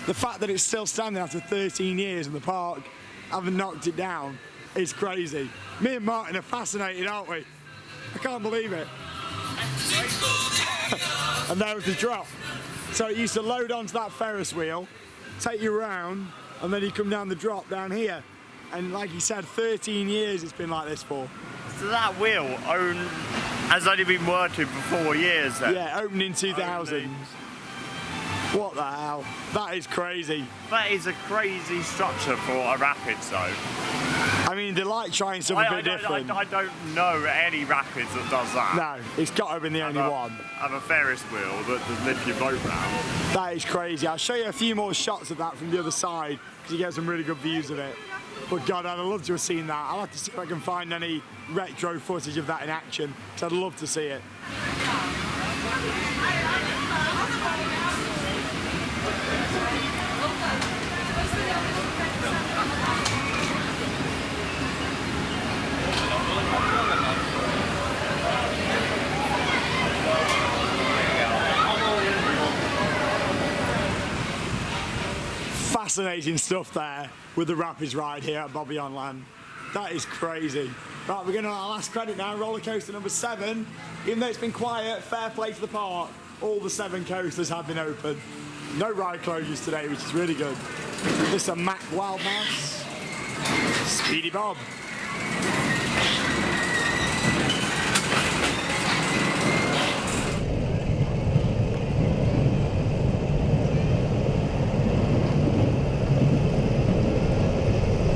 The fact that it's still standing after 13 years in the park, having knocked it down, is crazy. Me and Martin are fascinated, aren't we? I can't believe it. And there was the drop. So it used to load onto that Ferris wheel, take you around, and then you come down the drop down here. And like he said, 13 years it's been like this for. So that wheel has only been working for 4 years then? Yeah, opened in 2000. What the hell? That is crazy. That is a crazy structure for a rapids though. I mean, they like trying something a bit different. I don't know any rapids that does that. No, it's got to have been the only one. Have a Ferris wheel that does lift your boat round. That is crazy. I'll show you a few more shots of that from the other side because you get some really good views of it. But God, I'd love to have seen that. I'll have to see if I can find any retro footage of that in action because I'd love to see it. Fascinating stuff there with the rapids ride here at Bobbejaanland. That is crazy. Right, we're going to our last credit now, roller coaster number 7. Even though it's been quiet, fair play to the park, all the 7 coasters have been open. No ride closures today, which is really good. This is a Mack Wild Mouse, Speedy Bob.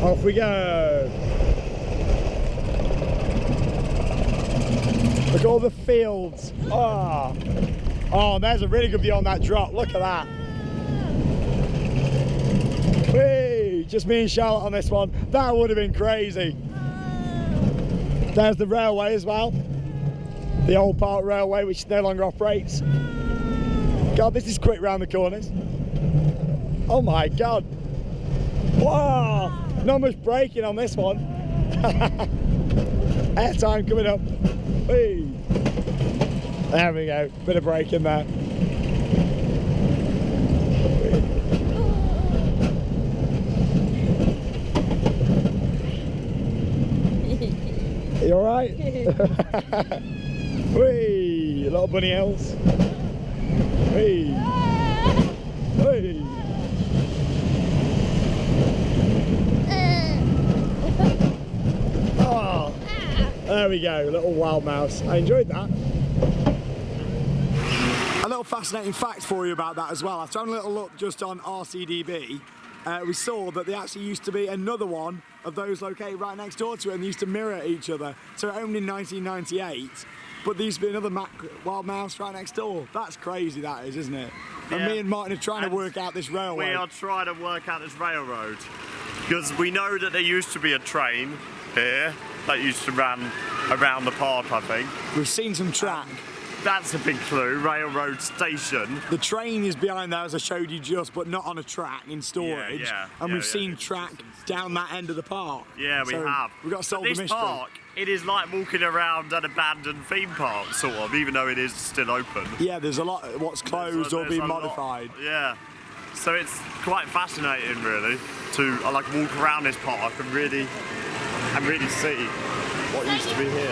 Off we go. Look at all the fields. Oh, there's a really good view on that drop. Look at that. Whee! Just me and Charlotte on this one. That would have been crazy. There's the railway as well. The old park railway, which no longer operates. God, this is quick round the corners. Oh my God. Wow! Not much braking on this one. Airtime coming up. Whee. There we go. Bit of braking there. You alright? Whee! Little bunny hills. Whee! Whee! There we go, little wild mouse. I enjoyed that. A little fascinating fact for you about that as well. After having a little look just on RCDB, we saw that there actually used to be another one of those located right next door to it and they used to mirror each other. So it opened in 1998, but there used to be another Mack Wild Mouse right next door. That's crazy, that is, isn't it? Yeah. And me and Martin are trying to work out this railway. We are trying to work out this railroad because we know that there used to be a train here that used to run around the park, I think. We've seen some track. That's a big clue, railroad station. The train is behind there, as I showed you just, but not on a track, in storage. And we've seen track down that end of the park. Yeah, we have. We've got to solve the mystery. This park, it is like walking around an abandoned theme park, sort of, even though it is still open. Yeah, there's a lot of what's closed or being modified. Yeah. So it's quite fascinating, really, to like walk around this park and really see what used to be here.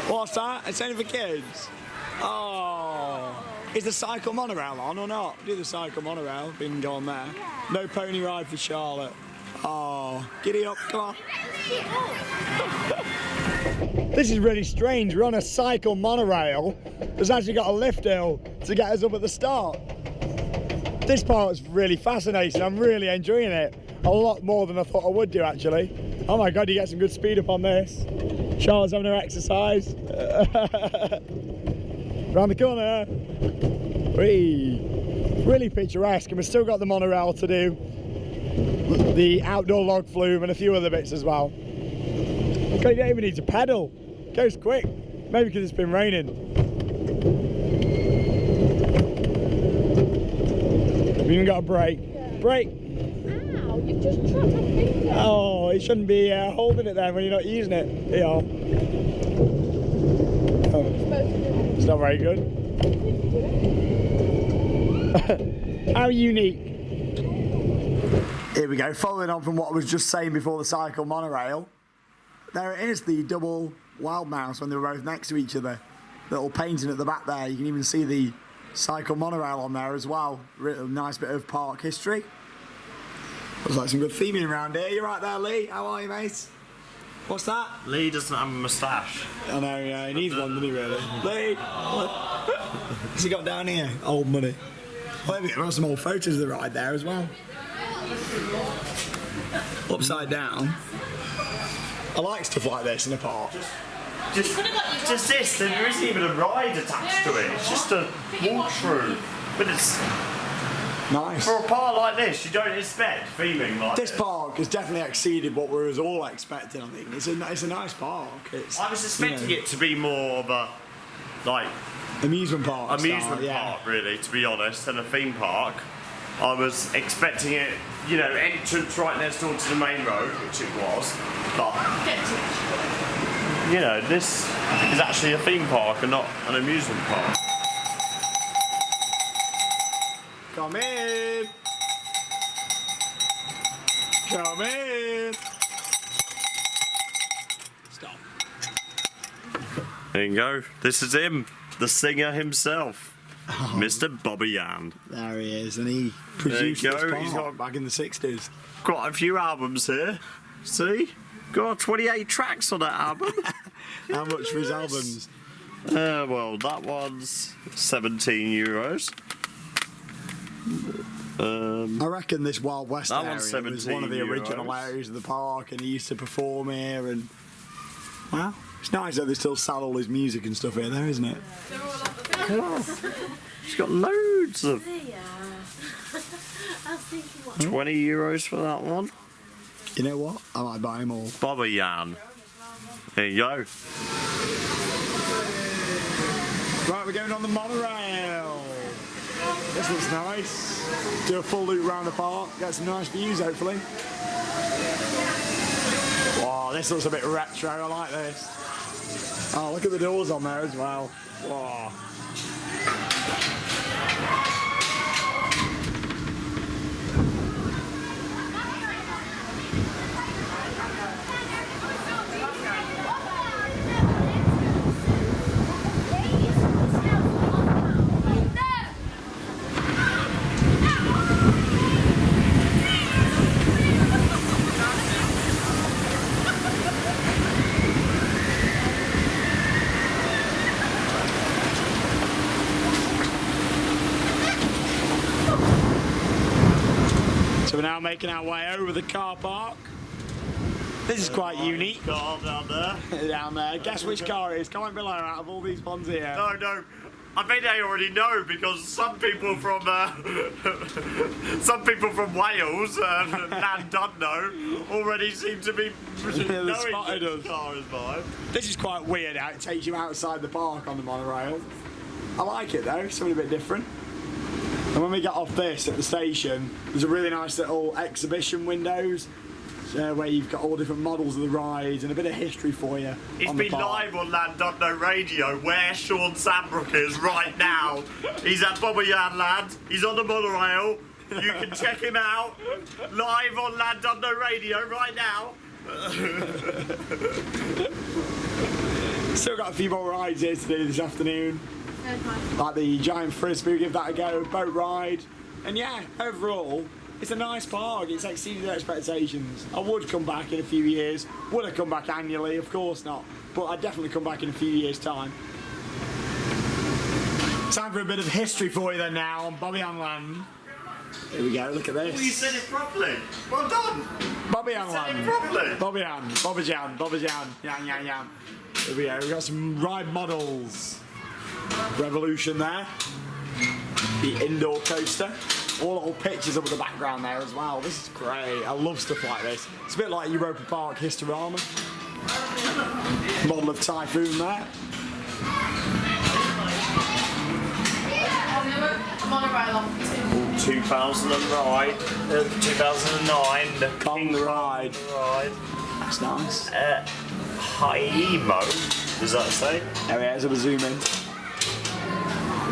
What's that? It's only for kids. Oh, is the cycle monorail on or not? Do the cycle monorail, we can go on there. No pony ride for Charlotte. Oh, giddy up, come on. This is really strange. We're on a cycle monorail. There's actually got a lift hill to get us up at the start. This part's really fascinating. I'm really enjoying it. A lot more than I thought I would do, actually. Oh my God, you get some good speed up on this. Charlotte's having her exercise. Round the corner. Whee. Really picturesque, and we've still got the monorail to do, the outdoor log flume and a few other bits as well. God, you don't even need to pedal. It goes quick. Maybe because it's been raining. Have you even got a brake? Yeah. Brake. Ow, you've just trapped my finger. Oh, it shouldn't be holding it then when you're not using it. Yeah. Oh. It's not very good. How unique. Here we go, following on from what I was just saying before the cycle monorail. There it is, the double wild mouse when they were both next to each other. Little painting at the back there. You can even see the cycle monorail on there as well. Really nice bit of park history. Looks like some good theming around here. You right there, Lee? How are you, mate? What's that? Lee doesn't have a moustache. I know, yeah, he needs one, doesn't he, really? Lee! What's he got down here? Old money. Well, there we got some old photos of the ride there as well. Upside down. I like stuff like this in a park. Just this, there isn't even a ride attached to it. It's just a walk through. But it's Nice. for a park like this, you don't expect theming like This park has definitely exceeded what we was all expecting, I think. It's a nice park. I was expecting it to be more of a like amusement park. amusement style, park, really, to be honest, than a theme park. I was expecting it, you know, entrance right next door to the main road, which it was, but you know, this is actually a theme park and not an amusement park. Come in. Come in. Stop. There you go. This is him, the singer himself, Mr. Bobbejaan. There he is, and he produced There this you go. park He's got- back in the 60s. Quite a few albums here. See? Got 28 tracks on that album. How much for his albums? Well, that one's €17. I reckon this Wild West That area one's was one of the 17 original euros. areas of the park, and he used to perform here. And well, it's nice that they still sell all his music and stuff here, there, isn't it? She's got loads of Yeah. I was thinking what. €20 for that one. You know what? I might buy them all. Bobbejaan. There you go. Right, we're going on the monorail. This looks nice. Do a full loop around the park. Get some nice views, hopefully. Wow, this looks a bit retro. I like this. Oh, look at the doors on there as well. Wow. So we're now making our way over the car park. This is quite unique. Car down there. Down there. Guess which car it is? Comment below out of all these ones here. No. I bet they already know because some people from Wales and Llandudno already seem to be knowing spotted which us. car is mine. This is quite weird how it takes you outside the park on the monorail. I like it though, something a bit different. And when we get off this at the station, there's a really nice little exhibition windows where you've got all different models of the rides and a bit of history for you. He's on the been park. live on Llandudno Radio where Sean Sandbrook is right now. He's at Bobbejaanland. He's on the monorail. You can check him out live on Llandudno Radio right now. Still got a few more rides here to do this afternoon. Like the giant frisbee, give that a go, boat ride. And yeah, overall, it's a nice park. It's exceeded expectations. I would come back in a few years. Would I come back annually? Of course not. But I'd definitely come back in a few years' time. Time for a bit of history for you then now on Bobbejaanland. Here we go, look at Oh, you this. said it properly. Well done. Bobbejaanland. Said it properly. Bobbejaanland. Yan. Here we go, we've got some ride models. Revolution there. The indoor coaster. All little pictures up at the background there as well. This is great. I love stuff like this. It's a bit like Europa Park Historama. Model of Typhoon there. Monorail on 2009. The Kong the Ride. That's nice. Haimo, does that say? There he is, a zoom in.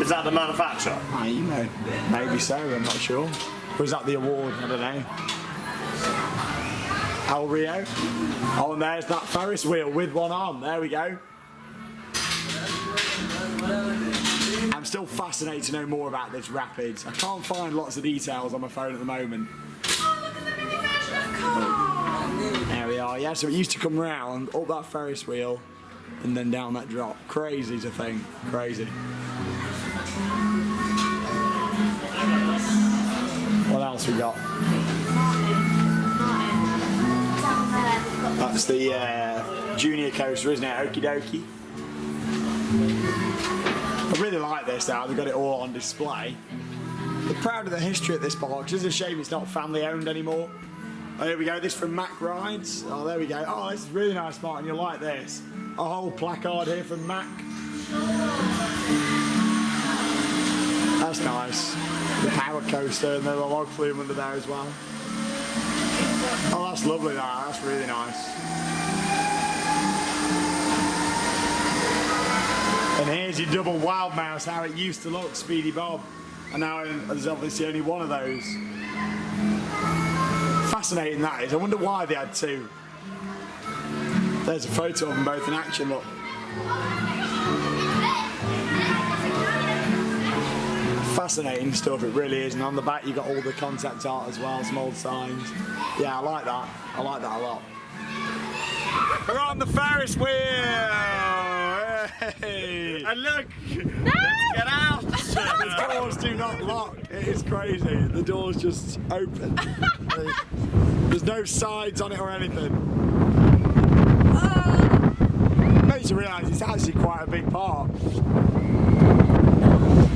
Is that the manufacturer? Haimo. Maybe so, I'm not sure. Or is that the award? I don't know. El Rio. Oh, and there's that Ferris wheel with one arm. There we go. I'm still fascinated to know more about this rapids. I can't find lots of details on my phone at the moment. Oh, look at the mini version of Kong! There we are. Yeah, so it used to come round, up that Ferris wheel, and then down that drop. Crazy to think. Crazy. What else we got? That's the junior coaster, isn't it? Okie dokie. I really like this now, they've got it all on display. They're proud of the history at this park. It's just a shame it's not family owned anymore. Oh, here we go, this from Mac Rides. Oh, there we go. Oh, this is really nice, Martin, you'll like this. A whole placard here from Mac. That's nice. The power coaster and the log flume under there as well. Oh, that's lovely, that's really nice. And here's your double wild mouse, how it used to look, Speedy Bob. And now there's obviously only one of those. Fascinating that is. I wonder why they had two. There's a photo of them both in action, look. Fascinating stuff, it really is. And on the back you've got all the concept art as well, some old signs. Yeah, I like that. I like that a lot. We're on the Ferris wheel! Hey! And look! Let's get out! The doors do not lock. It is crazy. The doors just open. There's no sides on it or anything. Makes you realise it's actually quite a big park.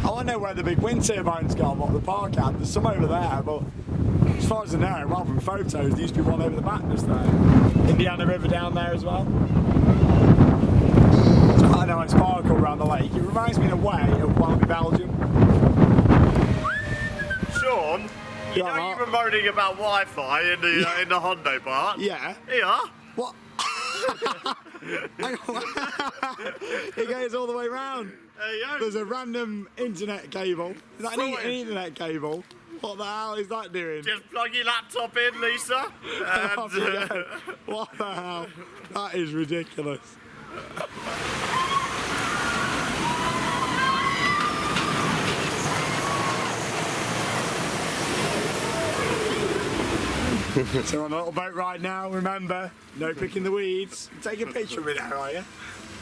I want to know where the big wind turbine's gone, what the park had. There's some over there, but as far as I know, well, from photos, there used to be one over the back just there. Indiana River down there as well. It's quite a nice park all around the lake. It reminds me in a way of Belgium. Sean, you know you were moaning about Wi-Fi in the Hondo Park? Yeah. Yeah. What? It goes all the way round. There you go. There's a random internet cable. Is that an internet cable? What the hell is that doing? Just plug your laptop in, Lisa. Off you go. What the hell? That is ridiculous. So we're on a little boat ride now, remember, no picking the weeds. Take a picture of it there, are you?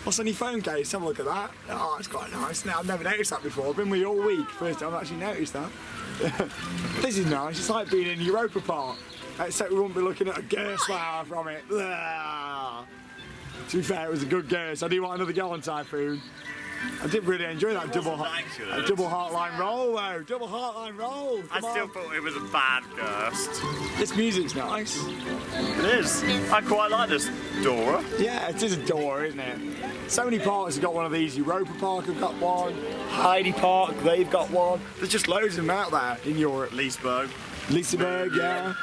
What's on your phone case? Have a look at that. Oh, it's quite nice. Now, I've never noticed that before. I've been with you all week. First time I've actually noticed that. This is nice. It's like being in Europa Park. Except we won't be looking at a Gerst flower from it. To be fair, it was a good Gerst. I do want another go on Typhoon. I did really enjoy that double heartline roll though. Double heartline roll. I still thought it was a bad Gerst. This music's nice. It is. I quite like this Dora. Yeah, it is a door, isn't it? So many parks have got one of these. Europa Park have got one. Heidi Park, they've got one. There's just loads of them out there in Europe. Leesburg. Liseberg, yeah.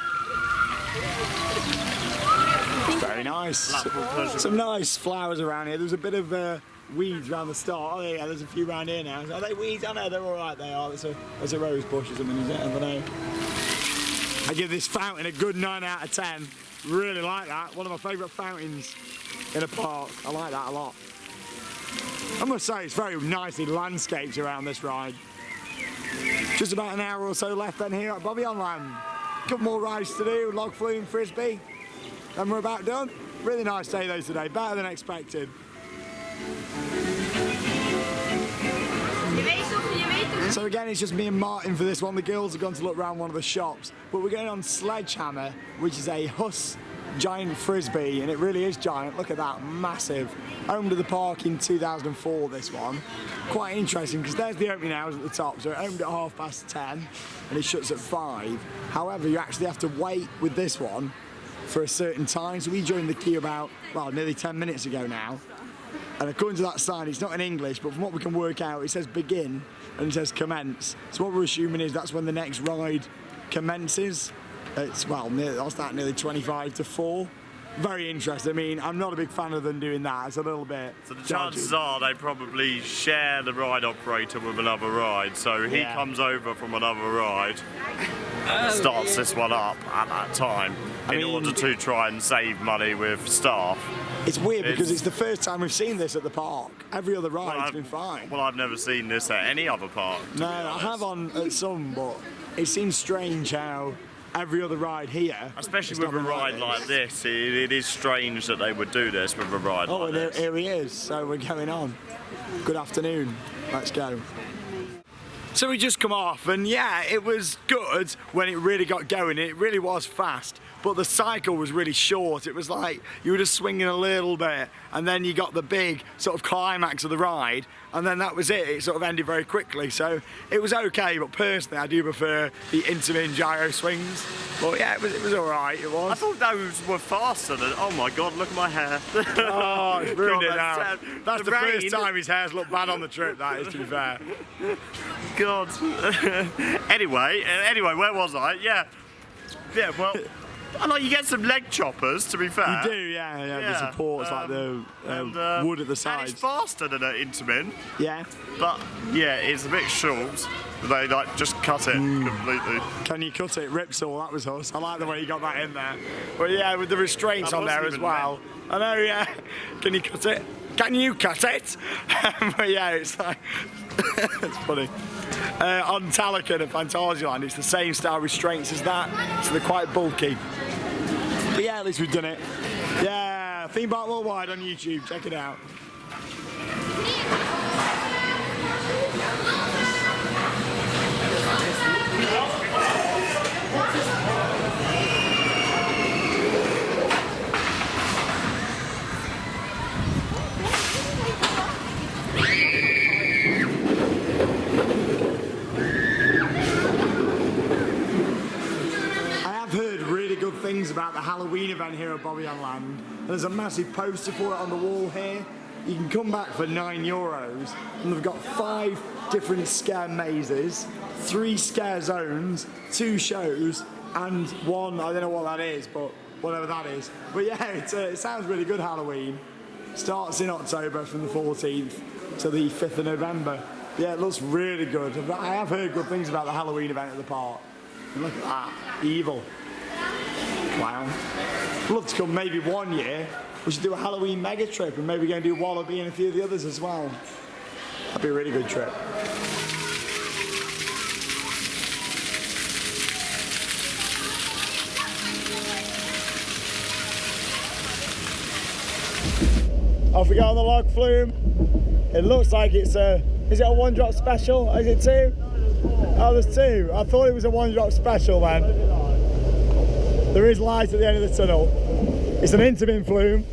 Very nice. Some nice flowers around here. There's a bit of weeds around the start. Oh yeah, there's a few around here now. Are they weeds? I know they're all right. They are. There's a rose bush or something, is it? I don't know. I give this fountain a good 9 out of 10. Really like that. One of my favourite fountains in a park. I like that a lot. I must say it's very nicely landscaped around this ride. Just about an hour or so left then here at Bobbejaanland. Couple more rides to do, log flume, frisbee. Then we're about done. Really nice day though today, better than expected. So again, it's just me and Martin for this one. The girls have gone to look around one of the shops, but we're going on Sledgehammer, which is a Huss giant frisbee, and it really is giant. Look at that, massive. Opened to the park in 2004, this one. Quite interesting, because there's the opening hours at the top, so it opened at 10:30, and it shuts at 5. However, you actually have to wait with this one for a certain time. So we joined the queue about, well, nearly 10 minutes ago now. And according to that sign, it's not in English, but from what we can work out, it says begin and it says commence. So what we're assuming is that's when the next ride commences. It's, well, what's that, nearly 25 to 4. Very interesting. I mean, I'm not a big fan of them doing that. It's a little bit... So the chances are they probably share the ride operator with another ride. So he comes over from another ride, starts this one up at that time in order to try and save money with staff. It's weird because it's the first time we've seen this at the park. Every other ride's been fine. Well, I've never seen this at any other park. No, I have at some, but it seems strange how every other ride here... Especially with a ride like this, it is strange that they would do this with a ride like this. Oh, here he is, so we're going on. Good afternoon, let's go. So we just come off, and yeah, it was good when it really got going. It really was fast, but the cycle was really short. It was like you were just swinging a little bit, and then you got the big sort of climax of the ride, and then that was it. It sort of ended very quickly, so it was okay. But personally, I do prefer the intermittent gyro swings. But yeah, it was all right. It was. I thought those were faster than. Oh my God! Look at my hair. Oh, it's ruined it now. That's the rain. first time his hair's looked bad on the trip. That is, to be fair. God. Anyway, where was I? Yeah, well, I like you get some leg choppers. To be fair, you do, yeah. The supports like the wood at the sides. And it's faster than an Intamin. Yeah, but yeah, it's a bit short. They like just cut it completely. Can you cut it? Ripsaw, that was us. I like the way you got that in there. But yeah, with the restraints on there as well. I know, yeah. Can you cut it? Can you cut it? But yeah, it's like it's funny. On Talakan and Bobbejaanland, it's the same style restraints as that, so they're quite bulky. But yeah, at least we've done it. Yeah, Theme Park Worldwide on YouTube, check it out. Things about the Halloween event here at Bobbejaanland. There's a massive poster for it on the wall here. You can come back for €9, and they've got 5 different scare mazes, 3 scare zones, 2 shows, and 1, I don't know what that is, but whatever that is. But yeah, it sounds really good. Halloween starts in October from the 14th to the 5th of November. Yeah, it looks really good. I have heard good things about the Halloween event at the park. And look at that, evil. Wow. I'd love to come maybe one year. We should do a Halloween mega trip and maybe go and do Wallaby and a few of the others as well. That'd be a really good trip. Off we go on the log flume. It looks like it's is it a 1-drop special? Is it 2? Oh, there's 2. I thought it was a 1-drop special, man. There is light at the end of the tunnel. It's an Intamin flume.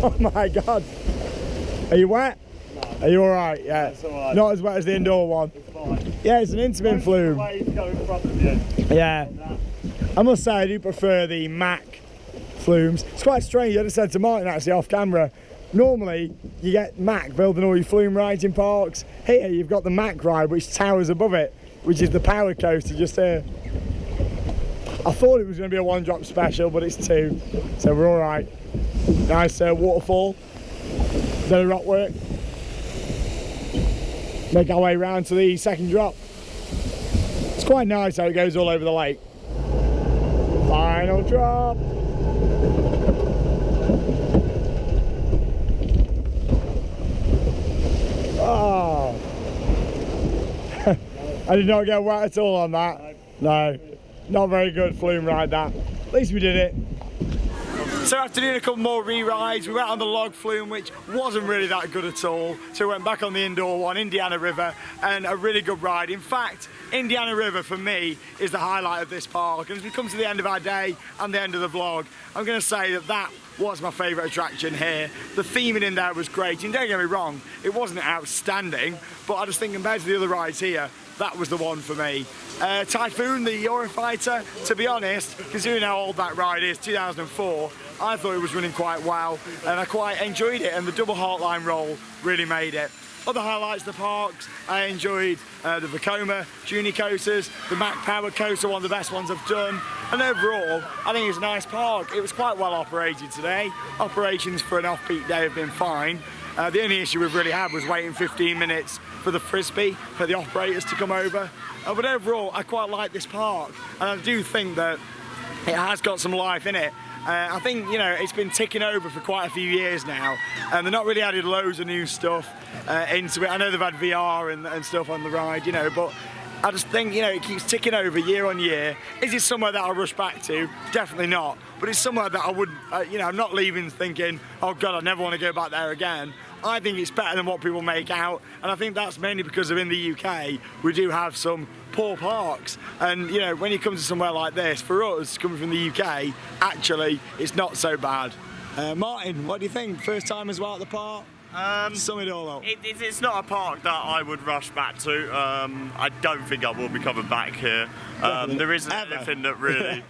Oh my God. Are you wet? No. Are you alright? Yeah. It's all right. Not as wet as the indoor one. It's fine. Yeah, it's an Intamin flume. Yeah. I must say I do prefer the Mac flumes. It's quite strange. I just said to Martin actually off camera, normally you get Mac building all your flume rides in parks. Here you've got the Mac ride which towers above it, which is the power coaster just here. I thought it was going to be a 1-drop special, but it's 2, so we're all right. Nice waterfall, bit of rock work. Make our way round to the 2nd drop. It's quite nice how it goes all over the lake. Final drop. Oh. I did not get wet at all on that. No. Not very good flume ride that. At least we did it. So after doing a couple more re-rides, we went on the log flume, which wasn't really that good at all. So we went back on the indoor one, Indiana River, and a really good ride. In fact, Indiana River for me is the highlight of this park. And as we come to the end of our day and the end of the vlog, I'm going to say that that was my favourite attraction here. The theming in there was great. And don't get me wrong, it wasn't outstanding, but I just think compared to the other rides here, that was the one for me. Typhoon, the Eurofighter, to be honest, considering how old that ride is, 2004, I thought it was running quite well, and I quite enjoyed it, and the double Heartline roll really made it. Other highlights of the parks, I enjoyed the Vekoma Junior coasters, the Mac Power coaster, one of the best ones I've done, and overall, I think it's a nice park. It was quite well operated today. Operations for an off-peak day have been fine. The only issue we've really had was waiting 15 minutes for the frisbee, for the operators to come over. But overall, I quite like this park, and I do think that it has got some life in it. I think, you know, it's been ticking over for quite a few years now, and they've not really added loads of new stuff into it. I know they've had VR and stuff on the ride, you know, but I just think, you know, it keeps ticking over year on year. Is it somewhere that I'll rush back to? Definitely not. But it's somewhere that I would, you know, I'm not leaving thinking, oh God, I never want to go back there again. I think it's better than what people make out, and I think that's mainly because of in the UK, we do have some poor parks. And, you know, when you come to somewhere like this, for us, coming from the UK, actually, it's not so bad. Martin, what do you think? First time as well at the park? Sum it all up. It's not a park that I would rush back to. I don't think I will be coming back here. There isn't anything that really...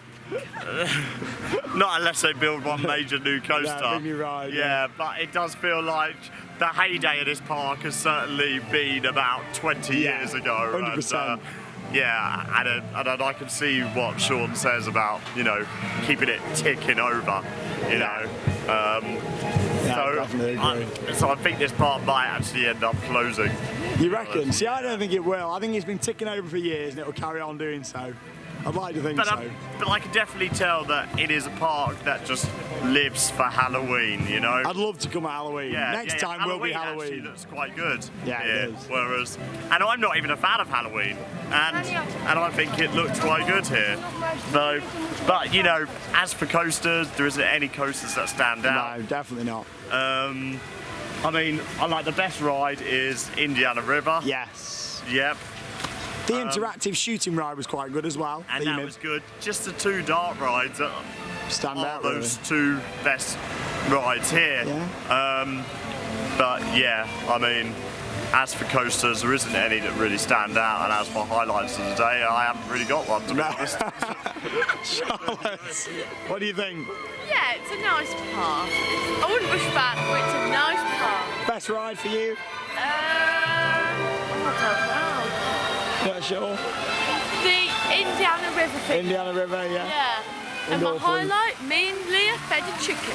not unless they build one major new coaster. Yeah, bring me right, yeah, but it does feel like the heyday of this park has certainly been about 20 years ago. 100%. And, yeah, and I can see what Sean says about, you know, keeping it ticking over, you know. So I think this park might actually end up closing. You reckon? See, I don't think it will. I think it's been ticking over for years and it will carry on doing so. I'd like to think so. But I can definitely tell that it is a park that just lives for Halloween, you know? I'd love to come at Halloween. Next time will be Halloween. Actually looks quite good. Yeah, it is. Whereas, and I'm not even a fan of Halloween, and I think it looks quite good here. So, but you know, as for coasters, there isn't any coasters that stand out. No, definitely not. I mean, I like the best ride is Indiana River. Yes. Yep. The interactive shooting ride was quite good as well. And that was good. Just the two dark rides that stand out. Those two best rides here. Yeah. But yeah, I mean, as for coasters, there isn't any that really stand out. And as for highlights of the day, I haven't really got one, to be honest. Charlotte, what do you think? Yeah, it's a nice park. I wouldn't rush back, but it's a nice park. Best ride for you? I don't know. Not sure. The Indiana River thing. Indiana River, yeah. Yeah. And my highlight, me and Leah fed a chicken.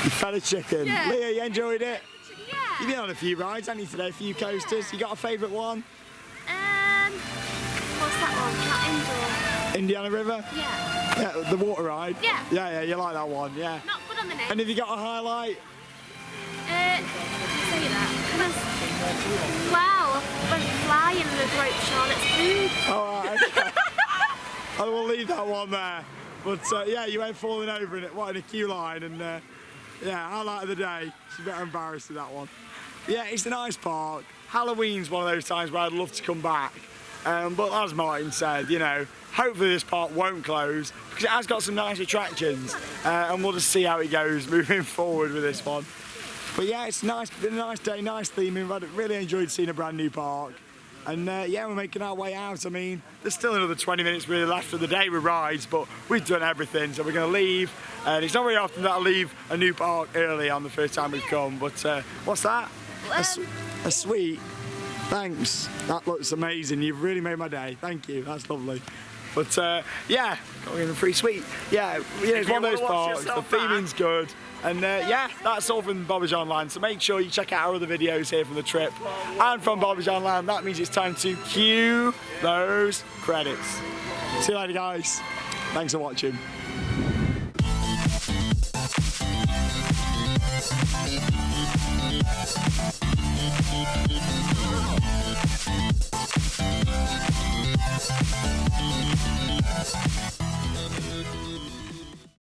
You fed a chicken. Yeah. Leah, you enjoyed it? Yeah. You've been on a few rides, haven't you, today? A few coasters. You got a favourite one? What's that one? Not indoor. Indiana River? Yeah. Yeah, the water ride? Yeah. Yeah, you like that one, yeah. Not good on the neck. And have you got a highlight? Say that. Wow, I went flying and I broke Charlotte's food. Alright, okay. I will leave that one there. But yeah, you went falling over in it, what, in a queue line, and yeah, highlight of the day. She's a bit embarrassed with that one. Yeah, it's a nice park. Halloween's one of those times where I'd love to come back. But as Martin said, you know, hopefully this park won't close because it has got some nice attractions, and we'll just see how it goes moving forward with this one. But yeah, it's nice, been a nice day, nice theming. I've really enjoyed seeing a brand new park. And yeah, we're making our way out. I mean, there's still another 20 minutes really left of the day with rides, but we've done everything, so we're going to leave. And it's not very often that I leave a new park early on the first time we've come, but what's that? A sweet. Thanks. That looks amazing. You've really made my day. Thank you. That's lovely. But yeah, got me a free sweet. Yeah, you know, it's one of those parks. The theming's good. And yeah, that's all from Bobbejaanland. So make sure you check out our other videos here from the trip and from Bobbejaanland. That means it's time to cue those credits. See you later, guys. Thanks for watching.